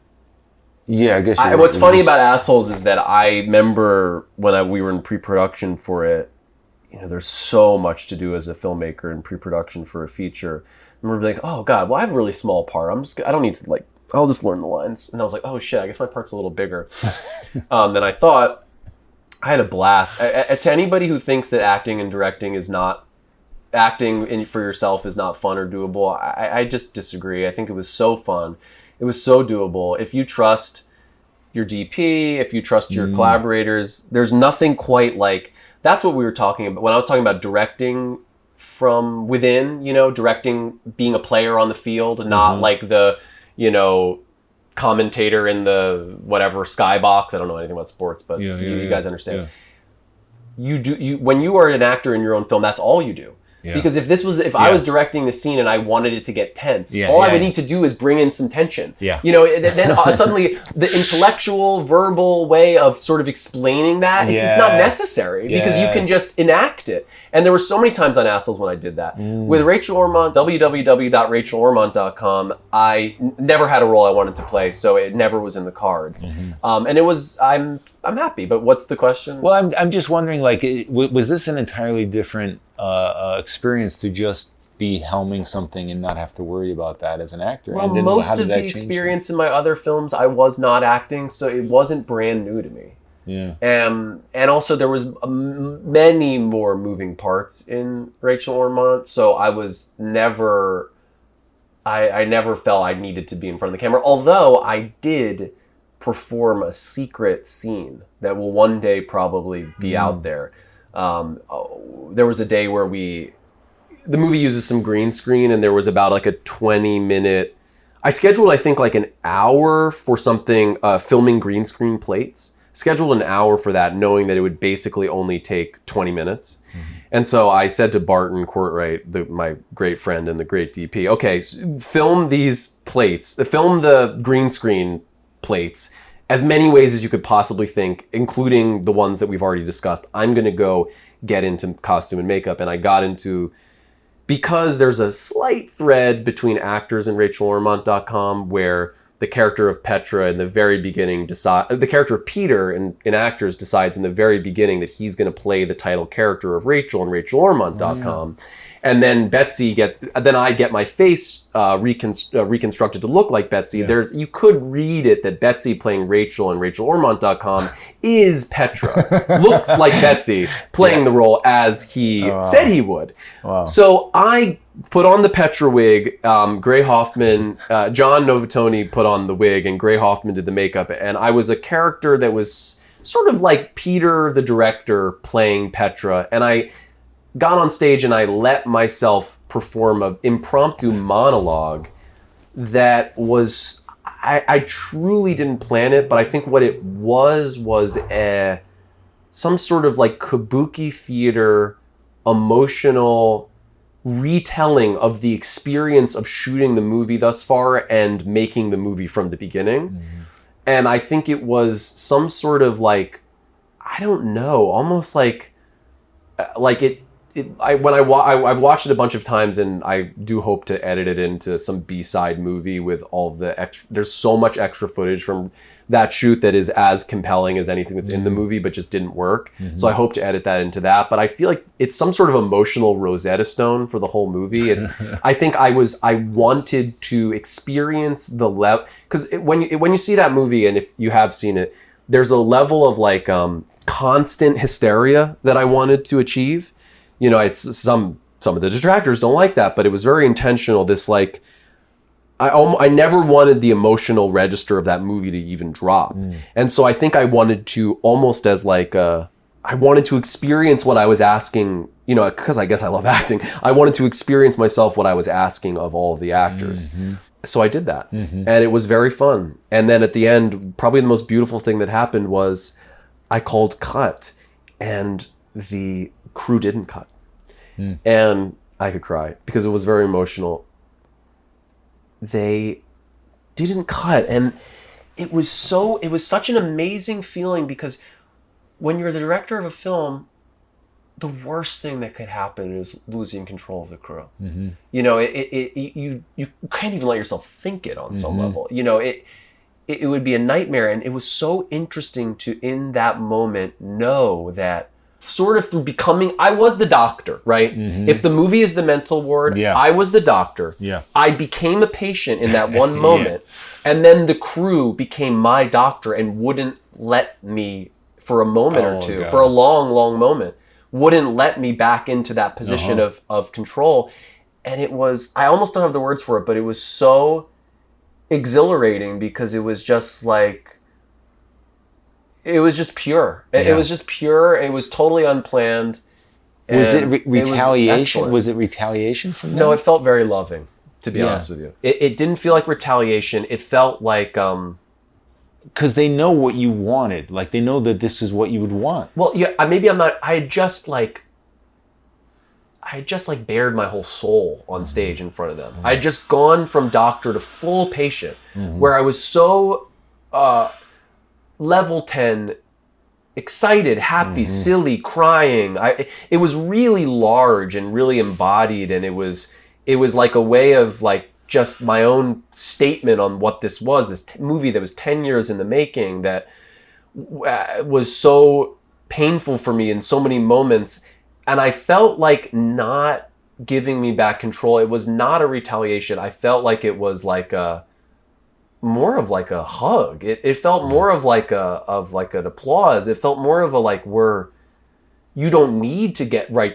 yeah, I guess what's funny about Assholes is that I remember when we were in pre-production for it, you know, there's so much to do as a filmmaker in pre-production for a feature. I remember like, oh God, well I have a really small part. I don't need to like, I'll just learn the lines. And I was like, oh shit, I guess my part's a little bigger than I thought. I had a blast. To anybody who thinks that acting and directing is not, acting for yourself is not fun or doable, I just disagree. I think it was so fun. It was so doable. If you trust your DP, if you trust your collaborators, there's nothing quite like, that's what we were talking about. When I was talking about directing from within, you know, directing, being a player on the field, not like the, you know, commentator in the whatever skybox. I don't know anything about sports, but you guys understand. You when you are an actor in your own film, that's all you do. Because if I was directing the scene and I wanted it to get tense, all I would need to do is bring in some tension. You know, then suddenly the intellectual, verbal way of sort of explaining that, it's not necessary because you can just enact it. And there were so many times on Assholes when I did that. With Rachel Ormond, www.rachelormond.com, I never had a role I wanted to play, so it never was in the cards. And it was, I'm happy, but what's the question? Well, I'm just wondering, like, was this an entirely different experience to just be helming something and not have to worry about that as an actor? Well, and then most how did of that the change experience in my other films, I was not acting, so it wasn't brand new to me. things? And also there was many more moving parts in Rachel Ormont, so I was never, I never felt I needed to be in front of the camera, although I did perform a secret scene that will one day probably be out there. There was a day where the movie uses some green screen, and there was about like a 20-minute, I scheduled I think like an hour for something, filming green screen plates. Scheduled an hour for that, knowing that it would basically only take 20 minutes. And so I said to Barton Courtwright, my great friend and the great DP, okay, film these plates, film the green screen plates as many ways as you could possibly think, including the ones that we've already discussed. I'm going to go get into costume and makeup. And I got into, because there's a slight thread between actors and RachelOrmont.com where the character of Petra in the very beginning the character of Peter in Actors decides in the very beginning that he's going to play the title character of Rachel in RachelOrmont.com. And then I get my face reconstructed to look like Betsy. Yeah. You could read it that Betsy playing Rachel in RachelOrmont.com is Petra. Looks like Betsy playing the role as he said he would. Wow. So I put on the Petra wig. Gray Hoffman, John Novatoni put on the wig, and Gray Hoffman did the makeup. And I was a character that was sort of like Peter, the director, playing Petra. And I got on stage and I let myself perform an impromptu monologue that was, I truly didn't plan it, but I think what it was some sort of like kabuki theater emotional retelling of the experience of shooting the movie thus far and making the movie from the beginning. And I think it was some sort of like, I don't know, almost like I've watched it a bunch of times, and I do hope to edit it into some B-side movie with all the there's so much extra footage from that shoot that is as compelling as anything that's in the movie, but just didn't work. So I hope to edit that into that. But I feel like it's some sort of emotional Rosetta Stone for the whole movie. I think I wanted to experience the level, because when you see that movie, and if you have seen it, there's a level of like constant hysteria that I wanted to achieve. You know, it's some of the detractors don't like that, but it was very intentional. This like, I never wanted the emotional register of that movie to even drop. And so I think I wanted to almost as like, I wanted to experience what I was asking, you know, because I guess I love acting. I wanted to experience myself what I was asking of all of the actors. So I did that. And it was very fun. And then at the end, probably the most beautiful thing that happened was I called cut, and the crew didn't cut. And I could cry because it was very emotional. They didn't cut, and it was such an amazing feeling, because when you're the director of a film, the worst thing that could happen is losing control of the crew. You know, you can't even let yourself think it on some level. You know, it would be a nightmare, and it was so interesting to, in that moment, know that sort of through becoming, I was the doctor, right? If the movie is the mental ward, I was the doctor. I became a patient in that one moment. And then the crew became my doctor and wouldn't let me, for a moment or two, for a long, long moment, wouldn't let me back into that position of control. And it was, I almost don't have the words for it, but it was so exhilarating, because it was just like, it was just pure. It was just pure. It was totally unplanned. Was it retaliation? It Was it retaliation from them? No, it felt very loving, to be honest with you. It didn't feel like retaliation. It felt like... because they know what you wanted. Like, they know that this is what you would want. Well, yeah, maybe I'm not... I had just bared my whole soul on stage in front of them. I had just gone from doctor to full patient, where I was so... level 10, excited, happy, silly, crying. It was really large and really embodied, and it was like a way of like just my own statement on what this was, this movie that was 10 years in the making, that was so painful for me in so many moments. And I felt like not giving me back control. It was not a retaliation. I felt like it was like more of like a hug. It felt more of like an applause. It felt more of a like, you don't need to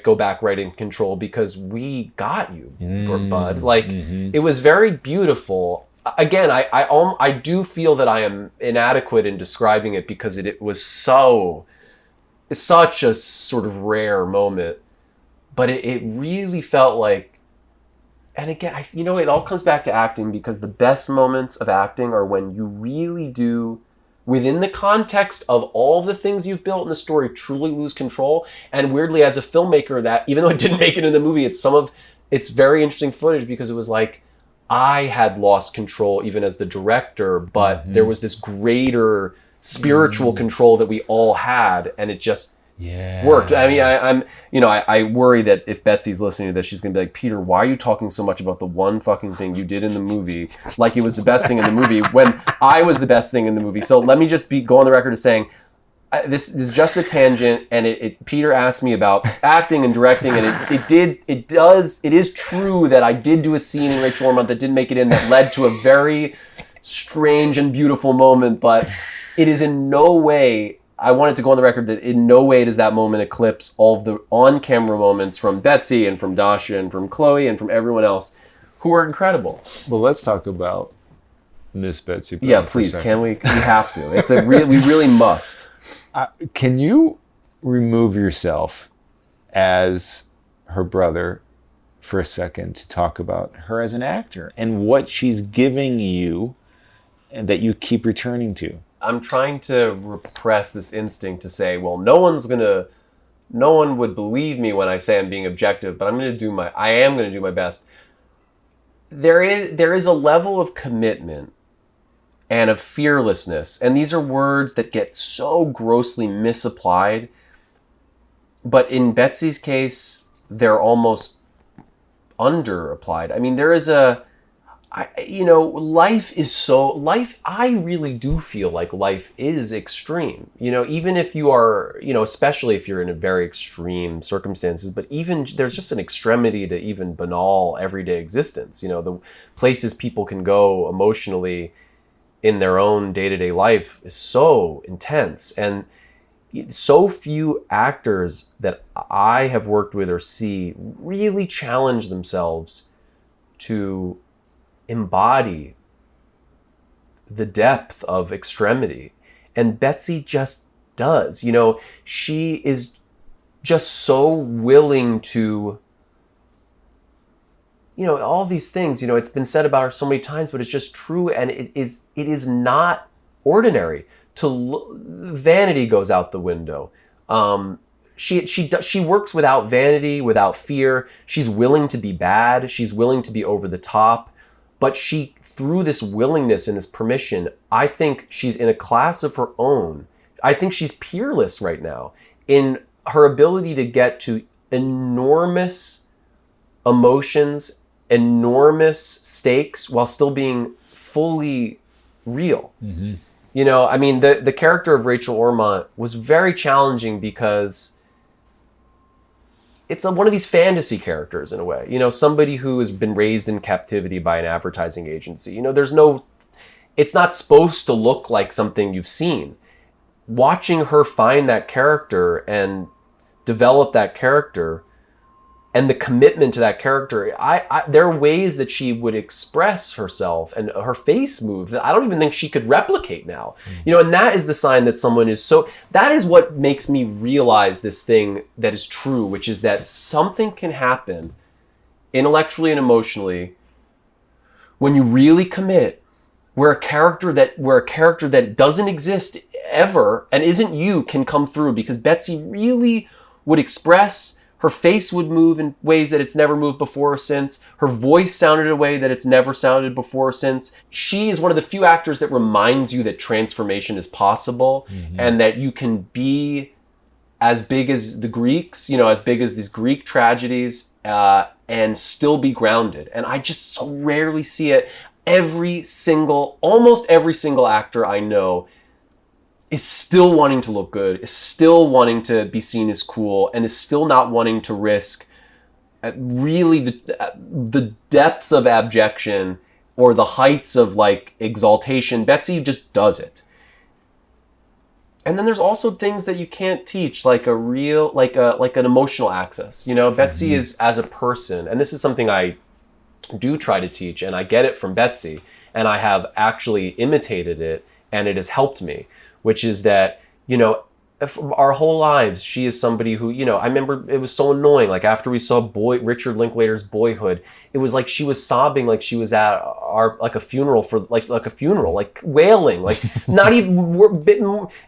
go back right in control because we got you, bud. Like, it was very beautiful. Again, I do feel that I am inadequate in describing it because it was such a sort of rare moment, but it really felt like, and again, it all comes back to acting, because the best moments of acting are when you really do, within the context of all the things you've built in the story, truly lose control. And weirdly, as a filmmaker, that even though it didn't make it in the movie, it's very interesting footage, because it was like I had lost control even as the director, but there was this greater spiritual control that we all had, and it just worked. I mean, I worry that if Betsy's listening to this, she's gonna be like, Peter, why are you talking so much about the one fucking thing you did in the movie, like it was the best thing in the movie, when I was the best thing in the movie? So let me just go on the record as saying, this is just a tangent, and Peter asked me about acting and directing, and it is true that I did do a scene in Rachel Ormond that didn't make it in, that led to a very strange and beautiful moment, but it is in no way, I wanted to go on the record that in no way does that moment eclipse all of the on-camera moments from Betsy and from Dasha and from Chloe and from everyone else who are incredible. Well, let's talk about Miss Betsy Brown. Yeah, please, can we? We have to. We really must. Can you remove yourself as her brother for a second to talk about her as an actor and what she's giving you and that you keep returning to? I'm trying to repress this instinct to say, well, no one would believe me when I say I'm being objective, but I am going to do my best. There is a level of commitment and of fearlessness, and these are words that get so grossly misapplied, but in Betsy's case, they're almost underapplied. I mean, there is I really do feel like life is extreme, even if you are, especially if you're in a very extreme circumstances, but even there's just an extremity to even banal everyday existence. The places people can go emotionally in their own day-to-day life is so intense, and so few actors that I have worked with or see really challenge themselves to embody the depth of extremity. And Betsy just does. She is just so willing to, all these things, it's been said about her so many times, but it's just true. And it is not ordinary. Vanity goes out the window. She works without vanity, without fear. She's willing to be bad. She's willing to be over the top. But through this willingness and this permission, I think she's in a class of her own. I think she's peerless right now in her ability to get to enormous emotions, enormous stakes, while still being fully real. Mm-hmm. The character of Rachel Ormond was very challenging because it's one of these fantasy characters in a way, somebody who has been raised in captivity by an advertising agency. It's not supposed to look like something you've seen. Watching her find that character and develop that character and the commitment to that character, there are ways that she would express herself and her face move that I don't even think she could replicate now. And that is the sign that someone is that is what makes me realize this thing that is true, which is that something can happen intellectually and emotionally when you really commit, where a character that doesn't exist ever and isn't you can come through, because Betsy really would express. Her face would move in ways that it's never moved before or since. Her voice sounded in a way that it's never sounded before or since. She is one of the few actors that reminds you that transformation is possible, and that you can be as big as the Greeks, as big as these Greek tragedies, and still be grounded. And I just so rarely see it. Almost every single actor I know is still wanting to look good, is still wanting to be seen as cool, and is still not wanting to risk really the depths of abjection or the heights of like exaltation. Betsy just does it. And then there's also things that you can't teach, like a real, like an emotional access. You know, Betsy is, as a person, and this is something I do try to teach, and I get it from Betsy, and I have actually imitated it, and it has helped me, which is that, you know, our whole lives, she is somebody who, you know, I remember it was so annoying. Like after we saw Richard Linklater's Boyhood, it was like she was sobbing, like she was at like a funeral for like a funeral, like wailing, like not even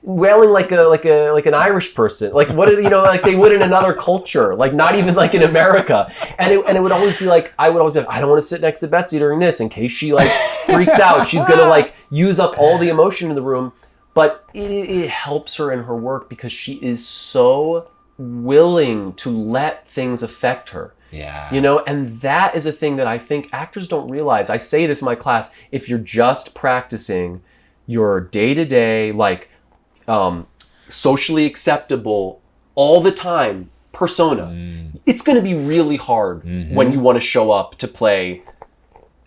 wailing like an Irish person, like what you know, like they would in another culture, like not even like in America. And it would always be like, I would always be like, I don't want to sit next to Betsy during this in case she like freaks out. She's gonna like use up all the emotion in the room. But it helps her in her work because she is so willing to let things affect her. Yeah. You know, and that is a thing that I think actors don't realize. I say this in my class, if you're just practicing your day-to-day, like socially acceptable all the time persona, it's going to be really hard when you want to show up to play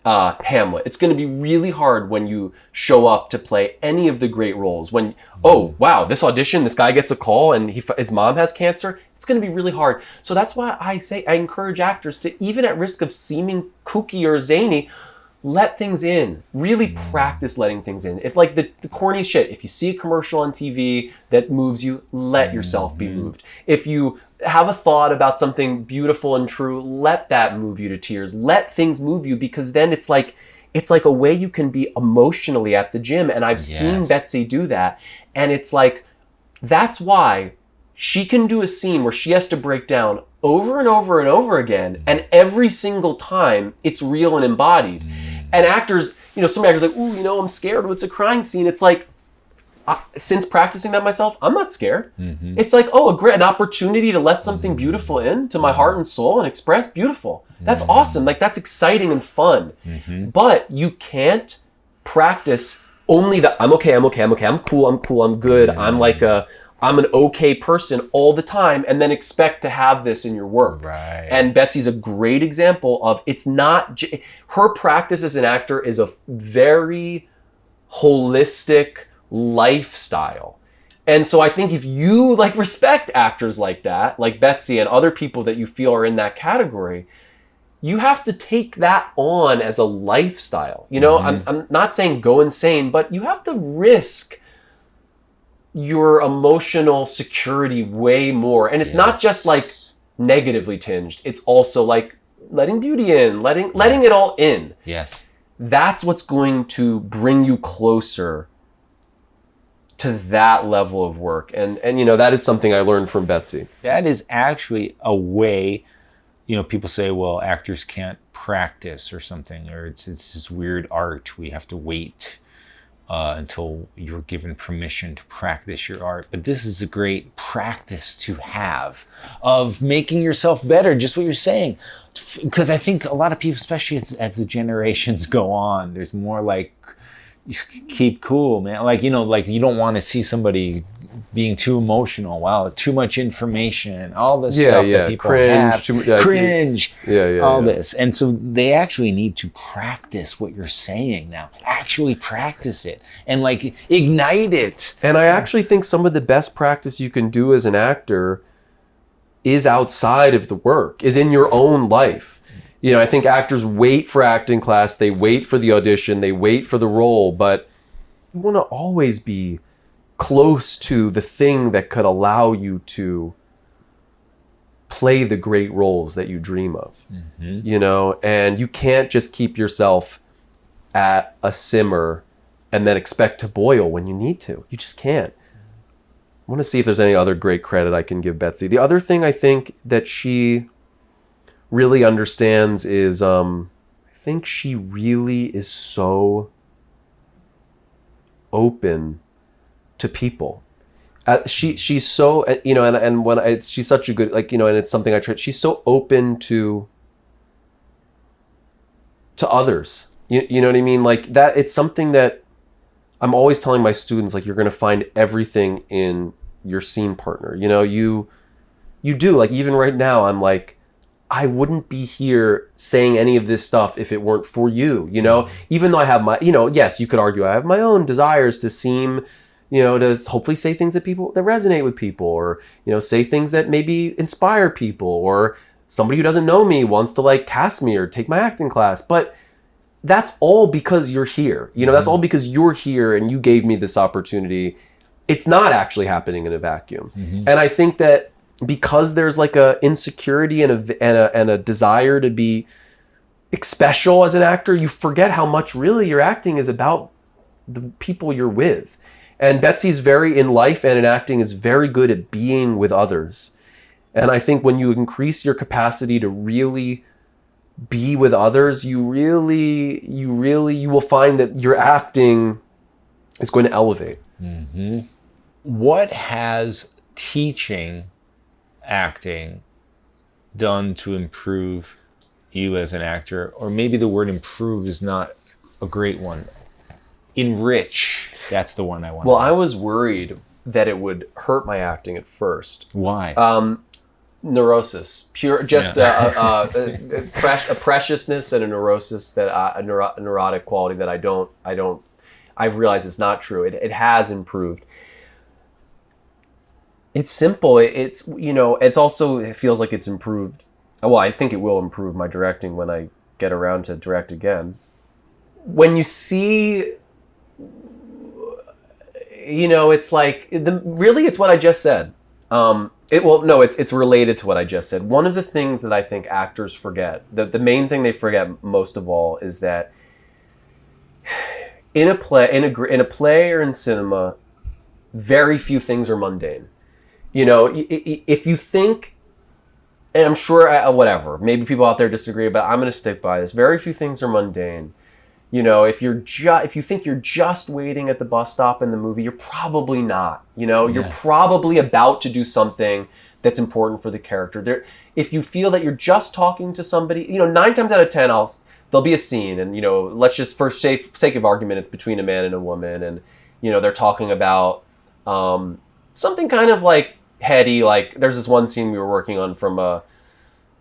Hamlet. It's going to be really hard when you show up to play any of the great roles. When, oh, wow, this audition, this guy gets a call and his mom has cancer. It's going to be really hard. So that's why I encourage actors to, even at risk of seeming kooky or zany, let things in. Really practice letting things in. If like the corny shit, if you see a commercial on TV that moves you, let yourself be moved. If you have a thought about something beautiful and true, let that move you to tears. Let things move you, because then it's like a way you can be emotionally at the gym. And I've seen Betsy do that. And it's like, that's why she can do a scene where she has to break down over and over and over again. And every single time it's real and embodied. And actors, you know, some actors are like, ooh, you know, I'm scared. It's a crying scene. It's like, since practicing that myself, I'm not scared. It's like, oh, an opportunity to let something beautiful into my heart and soul and express. Beautiful. That's awesome. Like, that's exciting and fun. But you can't practice only the I'm okay, I'm cool, I'm good, I'm an okay person all the time, and then expect to have this in your work. Right. And Betsy's a great example of, it's not, her practice as an actor is a very holistic lifestyle. And so I think if you like respect actors like that, like Betsy and other people that you feel are in that category, you have to take that on as a lifestyle. You know, I'm not saying go insane, but you have to risk your emotional security way more. And it's not just like negatively tinged. It's also like letting beauty in, letting it all in. Yes. That's what's going to bring you closer to that level of work. And you know, that is something I learned from Betsy. That is actually a way, you know, people say, well, actors can't practice or something, or it's this weird art. We have to wait until you're given permission to practice your art. But this is a great practice to have of making yourself better, just what you're saying. Because I think a lot of people, especially as the generations go on, there's more like, you keep cool, man. Like, you know, like you don't want to see somebody being too emotional. Wow, too much information, all this stuff that people have. Cringe. All this. And so they actually need to practice what you're saying now. Actually practice it and like ignite it. And I actually think some of the best practice you can do as an actor is outside of the work, is in your own life. You know, I think actors wait for acting class, they wait for the audition, they wait for the role, but you want to always be close to the thing that could allow you to play the great roles that you dream of. You know, and you can't just keep yourself at a simmer and then expect to boil when you need to. You just can't. I want to see if there's any other great credit I can give Betsy. The other thing I think that she really understands is I think she really is so open to people. She's so, you know, and when she's such a good, like, you know, and it's something I try, she's so open to others. You know what I mean? Like that, it's something that I'm always telling my students, like, you're going to find everything in your scene partner. You know, you do, like, even right now, I'm like, I wouldn't be here saying any of this stuff if it weren't for you, you know? Even though I have my, you know, yes, you could argue I have my own desires to seem, you know, to hopefully say things that resonate with people, or, you know, say things that maybe inspire people, or somebody who doesn't know me wants to like cast me or take my acting class. But that's all because you're here. You know, that's all because you're here and you gave me this opportunity. It's not actually happening in a vacuum. And I think that because there's like a insecurity and a desire to be special as an actor, you forget how much really your acting is about the people you're with. And Betsy's in life and in acting is very good at being with others. And I think when you increase your capacity to really be with others, you will find that your acting is going to elevate. What has teaching acting done to improve you as an actor? Or maybe the word improve is not a great one. Enrich, that's the one I want. Well, I was worried that it would hurt my acting at first. Why? Neurosis, pure, just a preciousness and a neurosis, that a neurotic quality that I've realized it's not true. It has improved. It's simple. It's, you know, it's also, it feels like it's improved. Well, I think it will improve my directing when I get around to direct again. When you see, you know, it's like, really it's what I just said. It's related to what I just said. One of the things that I think actors forget, the main thing they forget most of all, is that in a play or in cinema, very few things are mundane. You know, if you think, and I'm sure, whatever, maybe people out there disagree, but I'm going to stick by this. Very few things are mundane. You know, if you think you're just waiting at the bus stop in the movie, you're probably not. You know, you're probably about to do something that's important for the character. If you feel that you're just talking to somebody, you know, 9 times out of 10, there'll be a scene, and, you know, let's just, for sake of argument, it's between a man and a woman, and, you know, they're talking about something kind of like heady. Like, there's this one scene we were working on from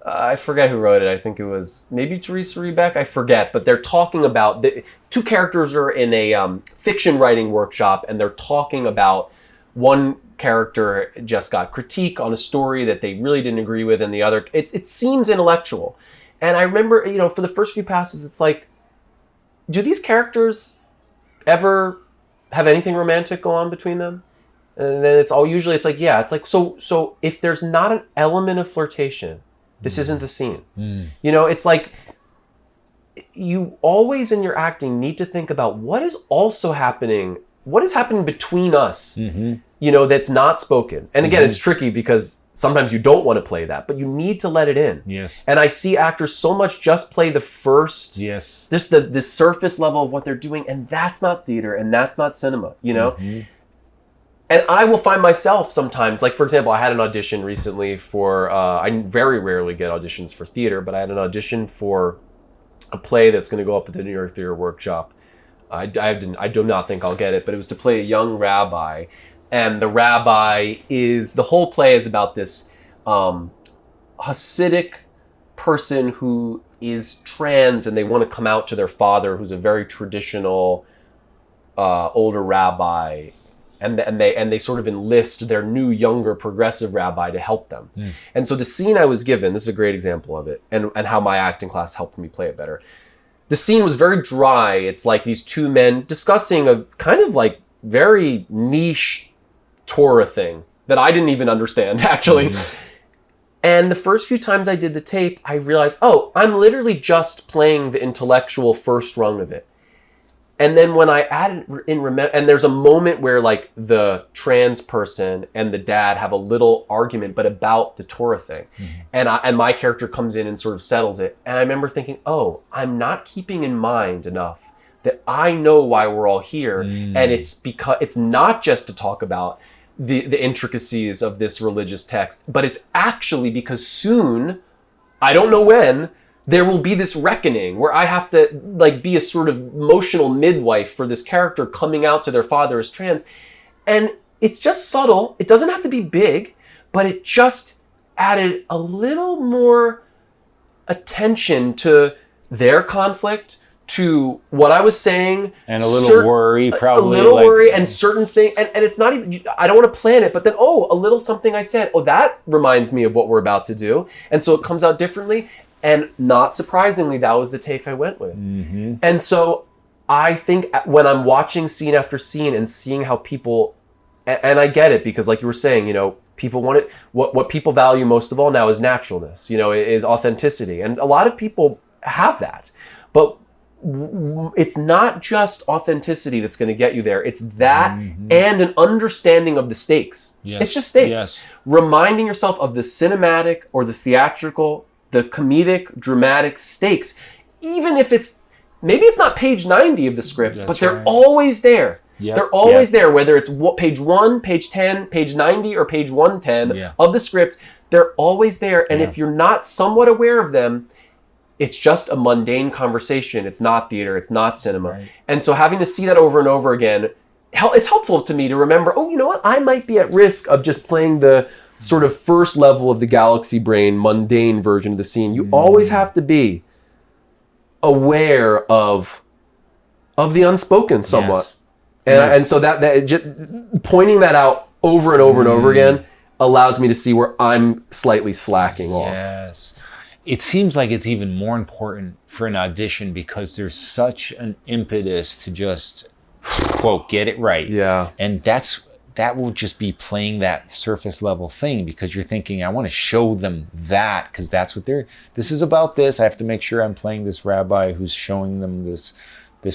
I forget who wrote it. I think it was maybe Teresa Rebeck. I forget. But they're talking about, two characters are in a fiction writing workshop, and they're talking about, one character just got critique on a story that they really didn't agree with, and the other, it seems intellectual. And I remember, you know, for the first few passes, it's like, do these characters ever have anything romantic go on between them? And then it's like, yeah, it's like, so if there's not an element of flirtation, this isn't the scene. You know, it's like, you always in your acting need to think about what is happening between us, you know, that's not spoken. And again, it's tricky because sometimes you don't want to play that, but you need to let it in. Yes. And I see actors so much just play the first, just the surface level of what they're doing, and that's not theater, and that's not cinema, you know? And I will find myself sometimes, like, for example, I had an audition recently for, I very rarely get auditions for theater, but I had an audition for a play that's going to go up at the New York Theater Workshop. I do not think I'll get it, but it was to play a young rabbi. And the rabbi the whole play is about this Hasidic person who is trans, and they want to come out to their father, who's a very traditional older rabbi. And they sort of enlist their new, younger, progressive rabbi to help them. And so the scene I was given, this is a great example of it, and how my acting class helped me play it better. The scene was very dry. It's like these two men discussing a kind of like very niche Torah thing that I didn't even understand, actually. And the first few times I did the tape, I realized, oh, I'm literally just playing the intellectual first rung of it. And then when I added in, and there's a moment where like the trans person and the dad have a little argument, but about the Torah thing. And my character comes in and sort of settles it. And I remember thinking, oh, I'm not keeping in mind enough that I know why we're all here. And it's because it's not just to talk about the intricacies of this religious text, but it's actually because soon, I don't know when, there will be this reckoning where I have to like be a sort of emotional midwife for this character coming out to their father as trans. And it's just subtle. It doesn't have to be big, but it just added a little more attention to their conflict, to what I was saying, and a little worry, probably a little worry, and certain thing, and it's not even, I don't want to plan it, but then a little something I said, that reminds me of what we're about to do, and so it comes out differently, and not surprisingly, that was the take I went with. Mm-hmm. And so I think when I'm watching scene after scene and seeing how people, and I get it, because like you were saying, people want it, what people value most of all now is naturalness, is authenticity, and a lot of people have that, but it's not just authenticity that's going to get you there. It's that and an understanding of the stakes. Yes. It's just stakes. Yes. Reminding yourself of the cinematic or the theatrical, the comedic, dramatic stakes, even if maybe it's not page 90 of the script, but they're always there. Yep. They're always there, whether it's page 1, page 10, page 90, or page 110 of the script. They're always there. And if you're not somewhat aware of them, it's just a mundane conversation. It's not theater. It's not cinema. Right. And so having to see that over and over again, it's helpful to me to remember, you know what? I might be at risk of just playing the sort of first level of the galaxy brain, mundane version of the scene. You always have to be aware of the unspoken somewhat. Yes. And so that just pointing that out over and over and over again allows me to see where I'm slightly slacking off. Yes. It seems like it's even more important for an audition because there's such an impetus to just, quote, get it right. Yeah. And that will just be playing that surface level thing because you're thinking, I want to show them that because that's what this is about this. I have to make sure I'm playing this rabbi who's showing them this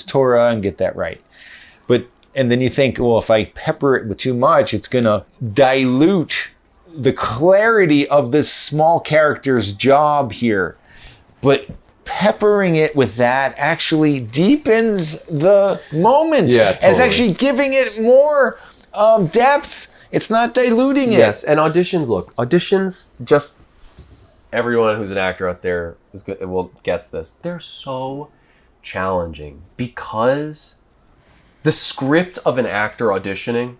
Torah and get that right. And then you think, well, if I pepper it with too much, it's going to dilute the clarity of this small character's job here. But peppering it with that actually deepens the moment. Yeah, totally. It's actually giving it more depth. It's not diluting it. Yes, and auditions, just everyone who's an actor out there gets this. They're so challenging because the script of an actor auditioning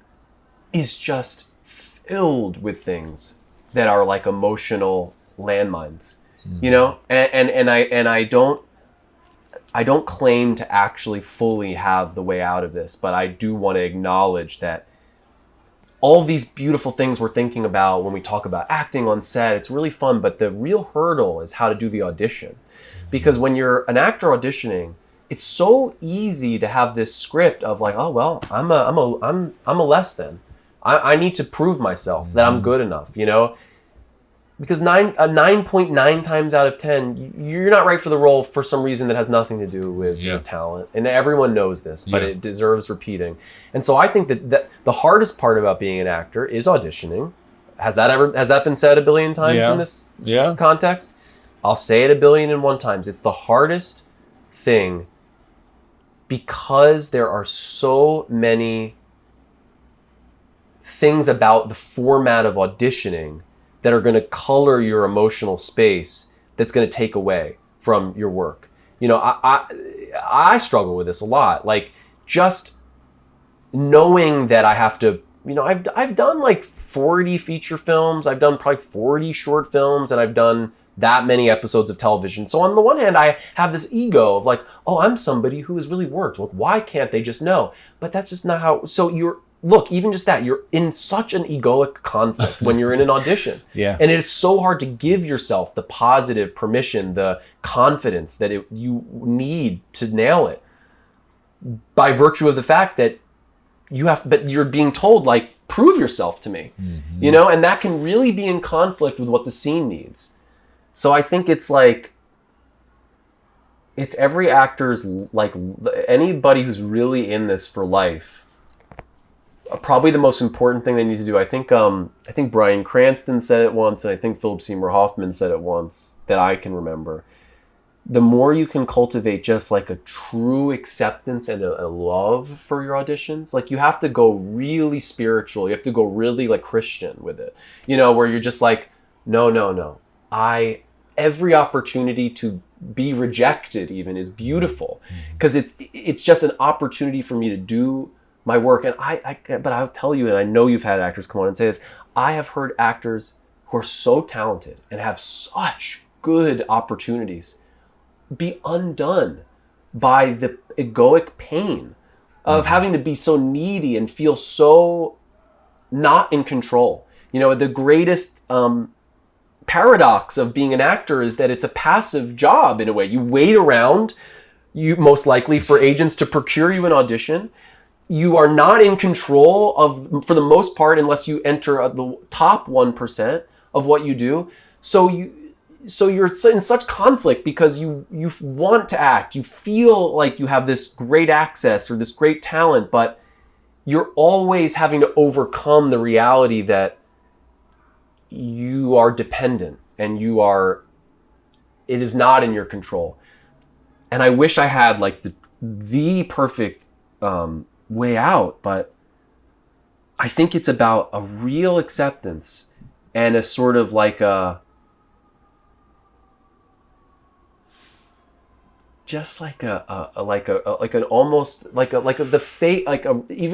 is just filled with things that are like emotional landmines, and I don't claim to actually fully have the way out of this, but I do want to acknowledge that all these beautiful things we're thinking about when we talk about acting on set, it's really fun, but the real hurdle is how to do the audition. Because when you're an actor auditioning, it's so easy to have this script of like, oh well, I'm a less than. I need to prove myself that I'm good enough, because 9.9 times out of 10, you're not right for the role for some reason that has nothing to do with your talent. And everyone knows this, but it deserves repeating. And so I think that the hardest part about being an actor is auditioning. Has that been said a billion times in this context? I'll say it 1,000,001 times. It's the hardest thing because there are so many things about the format of auditioning that are going to color your emotional space that's going to take away from your work. I struggle with this a lot. Like just knowing that I have to, I've done like 40 feature films. I've done probably 40 short films, and I've done that many episodes of television. So on the one hand, I have this ego of like, oh, I'm somebody who has really worked. Like, why can't they just know? But that's just not how. So even just that, you're in such an egoic conflict when you're in an audition. Yeah. And it's so hard to give yourself the positive permission, the confidence that you need to nail it by virtue of the fact that but you're being told like, prove yourself to me, and that can really be in conflict with what the scene needs. So I think it's like, it's every actor's, like anybody who's really in this for life, probably the most important thing they need to do. I think Bryan Cranston said it once, and I think Philip Seymour Hoffman said it once that I can remember. The more you can cultivate just like a true acceptance and a love for your auditions, like you have to go really spiritual. You have to go really like Christian with it, where you're just like, no. Every opportunity to be rejected even is beautiful because it's just an opportunity for me to do my work. And but I'll tell you, and I know you've had actors come on and say this, I have heard actors who are so talented and have such good opportunities be undone by the egoic pain of having to be so needy and feel so not in control. You know, the greatest paradox of being an actor is that it's a passive job in a way. You wait around, you most likely for agents to procure you an audition. You are not in control of, for the most part, unless you enter the top 1% of what you do. So you're in such conflict because you want to act. You feel like you have this great access or this great talent, but you're always having to overcome the reality that you are dependent and it is not in your control. And I wish I had like the perfect way out, but I think it's about a real acceptance and a sort of like a just like even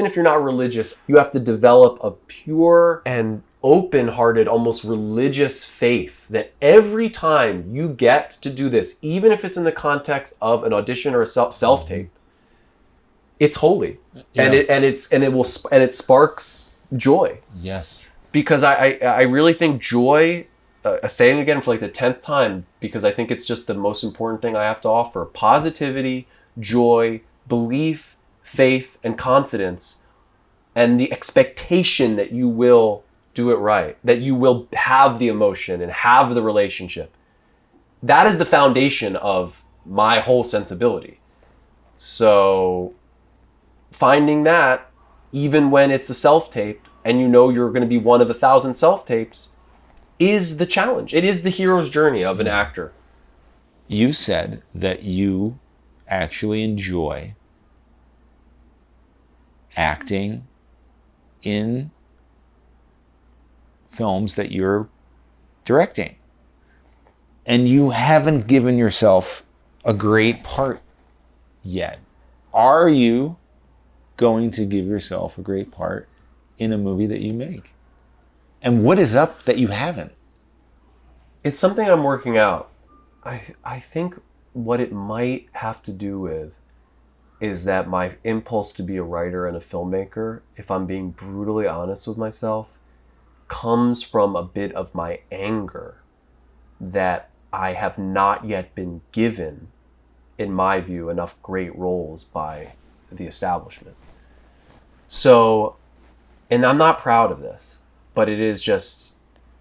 if you're not religious, you have to develop a pure and open-hearted, almost religious faith that every time you get to do this, even if it's in the context of an audition or a self-tape, it's holy. Yeah. And it sparks joy. Yes. Because I really think joy, saying it again for like the 10th time, because I think it's just the most important thing I have to offer. Positivity, joy, belief, faith, and confidence, and the expectation that you will do it right, that you will have the emotion and have the relationship. That is the foundation of my whole sensibility. So finding that, even when it's a self-tape, and you know you're going to be one of 1,000 self-tapes, is the challenge. It is the hero's journey of an actor. You said that you actually enjoy acting in films that you're directing. And you haven't given yourself a great part yet. Are you going to give yourself a great part in a movie that you make? And what is up that you haven't? It's something I'm working out. I think what it might have to do with is that my impulse to be a writer and a filmmaker, if I'm being brutally honest with myself, comes from a bit of my anger that I have not yet been given, in my view, enough great roles by the establishment. So, and I'm not proud of this, but it is just,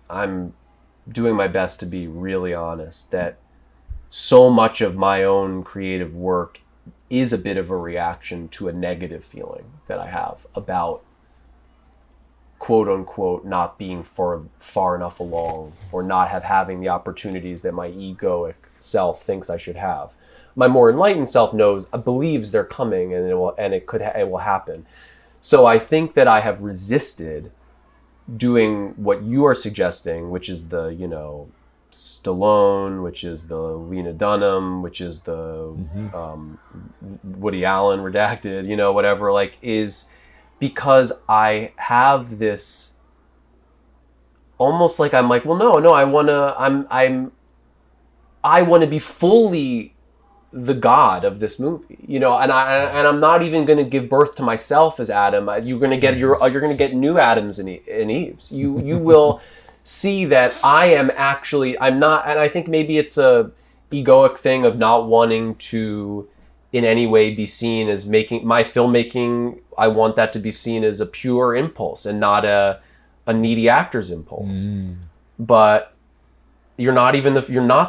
I'm doing my best to be really honest that so much of my own creative work is a bit of a reaction to a negative feeling that I have about quote unquote not being far enough along, or not having the opportunities that my egoic self thinks I should have. My more enlightened self believes they're coming, and it will happen. So I think that I have resisted doing what you are suggesting, which is the, Stallone, which is the Lena Dunham, which is the Woody Allen redacted, whatever, is because I have this almost like, I'm like, well, no, I want to be fully the god of this movie, and I'm not even going to give birth to myself as Adam. You're going to get new Adams and Eves. You will see that I'm not, and I think maybe it's a egoic thing of not wanting to in any way be seen as making my filmmaking. I want that to be seen as a pure impulse and not a needy actor's impulse. But you're not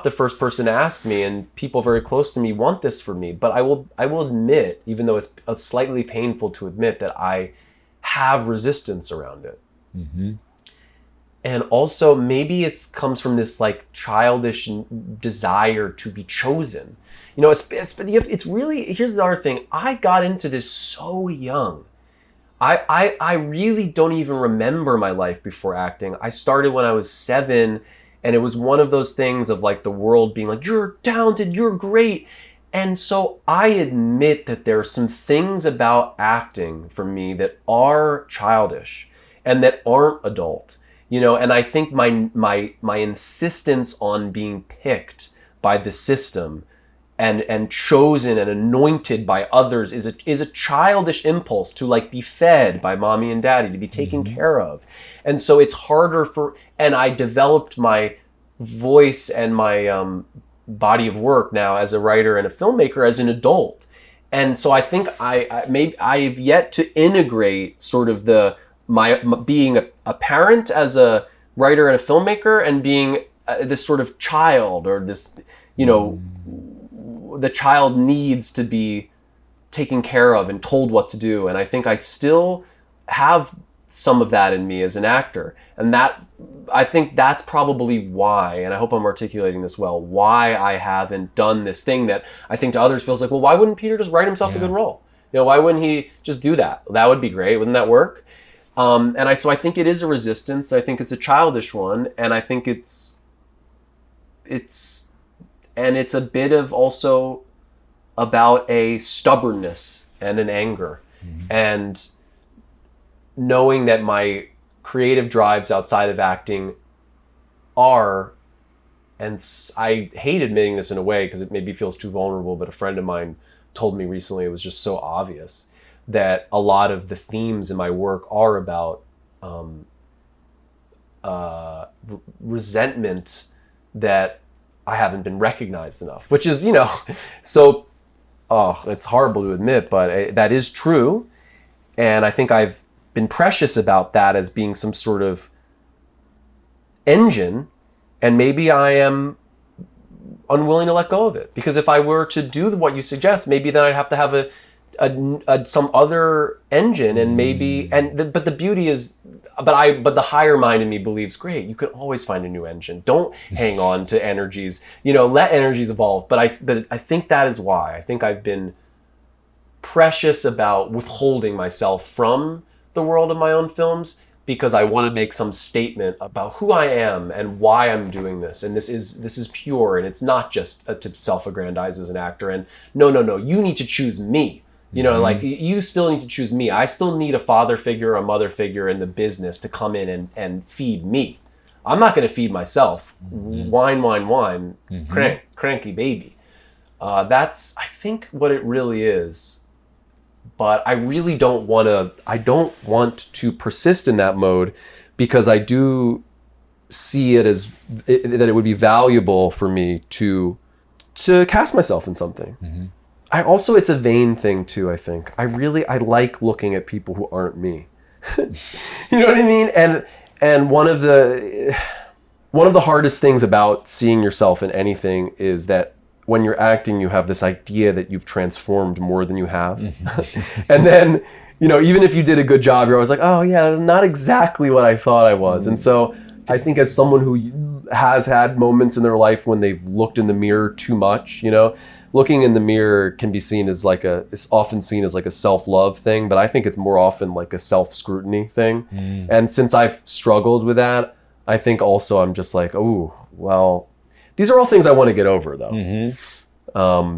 the first person to ask me, and people very close to me want this for me. But I will admit, even though it's slightly painful to admit, that I have resistance around it. Mm-hmm. And also maybe it comes from this childish desire to be chosen. It's really, here's the other thing. I got into this so young. I really don't even remember my life before acting. I started when I was 7, and it was one of those things of the world being like, you're talented, you're great. And so I admit that there are some things about acting for me that are childish and that aren't adult. And I think my insistence on being picked by the system and chosen and anointed by others is a childish impulse to like be fed by mommy and daddy, to be taken care of. And so it's harder and I developed my voice and my body of work now as a writer and a filmmaker as an adult. And so I think I've yet to integrate sort of my being a parent as a writer and a filmmaker, and being this sort of child, or this, the child needs to be taken care of and told what to do. And I think I still have some of that in me as an actor. And I think that's probably why, and I hope I'm articulating this well, why I haven't done this thing that I think to others feels like, well, why wouldn't Peter just write himself a good role? Why wouldn't he just do that? That would be great. Wouldn't that work? So I think it is a resistance. I think it's a childish one. And I think it's a bit of also about a stubbornness and an anger, and knowing that my creative drives outside of acting are, and I hate admitting this in a way because it maybe feels too vulnerable, but a friend of mine told me recently, it was just so obvious, that a lot of the themes in my work are about resentment that I haven't been recognized enough, which is, so, it's horrible to admit, but that is true. And I think I've been precious about that as being some sort of engine, and maybe I am unwilling to let go of it, because if I were to do what you suggest, maybe then I'd have to have some other engine, and maybe, but the beauty is, but the higher mind in me believes, great, you can always find a new engine. Don't hang on to energies, let energies evolve. But I think that is why I think I've been precious about withholding myself from the world of my own films, because I want to make some statement about who I am and why I'm doing this. And this is pure, and it's not just to self-aggrandize as an actor. And no, you need to choose me. Like, you still need to choose me. I still need a father figure, a mother figure in the business to come in and feed me. I'm not going to feed myself. Wine, cranky baby. That's, I think, what it really is. But I really don't want to persist in that mode, because I do see it as that it would be valuable for me to cast myself in something. It's a vain thing too, I think. I like looking at people who aren't me. You know what I mean? And one of the hardest things about seeing yourself in anything is that when you're acting, you have this idea that you've transformed more than you have. And then, even if you did a good job, you're always like, oh yeah, not exactly what I thought I was. And so I think as someone who has had moments in their life when they've looked in the mirror too much, looking in the mirror can be seen as it's often seen as like a self-love thing, but I think it's more often like a self-scrutiny thing. And since I've struggled with that, I think also I'm just like, oh, well, these are all things I want to get over though.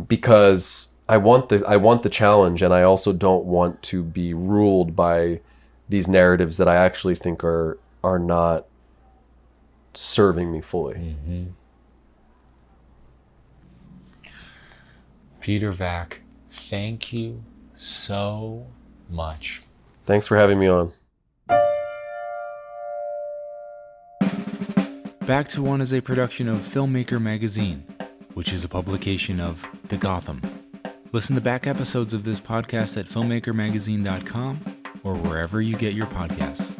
Because I want the challenge, and I also don't want to be ruled by these narratives that I actually think are not serving me fully. Peter Vack, thank you so much. Thanks for having me on. Back to One is a production of Filmmaker Magazine, which is a publication of The Gotham. Listen to back episodes of this podcast at filmmakermagazine.com or wherever you get your podcasts.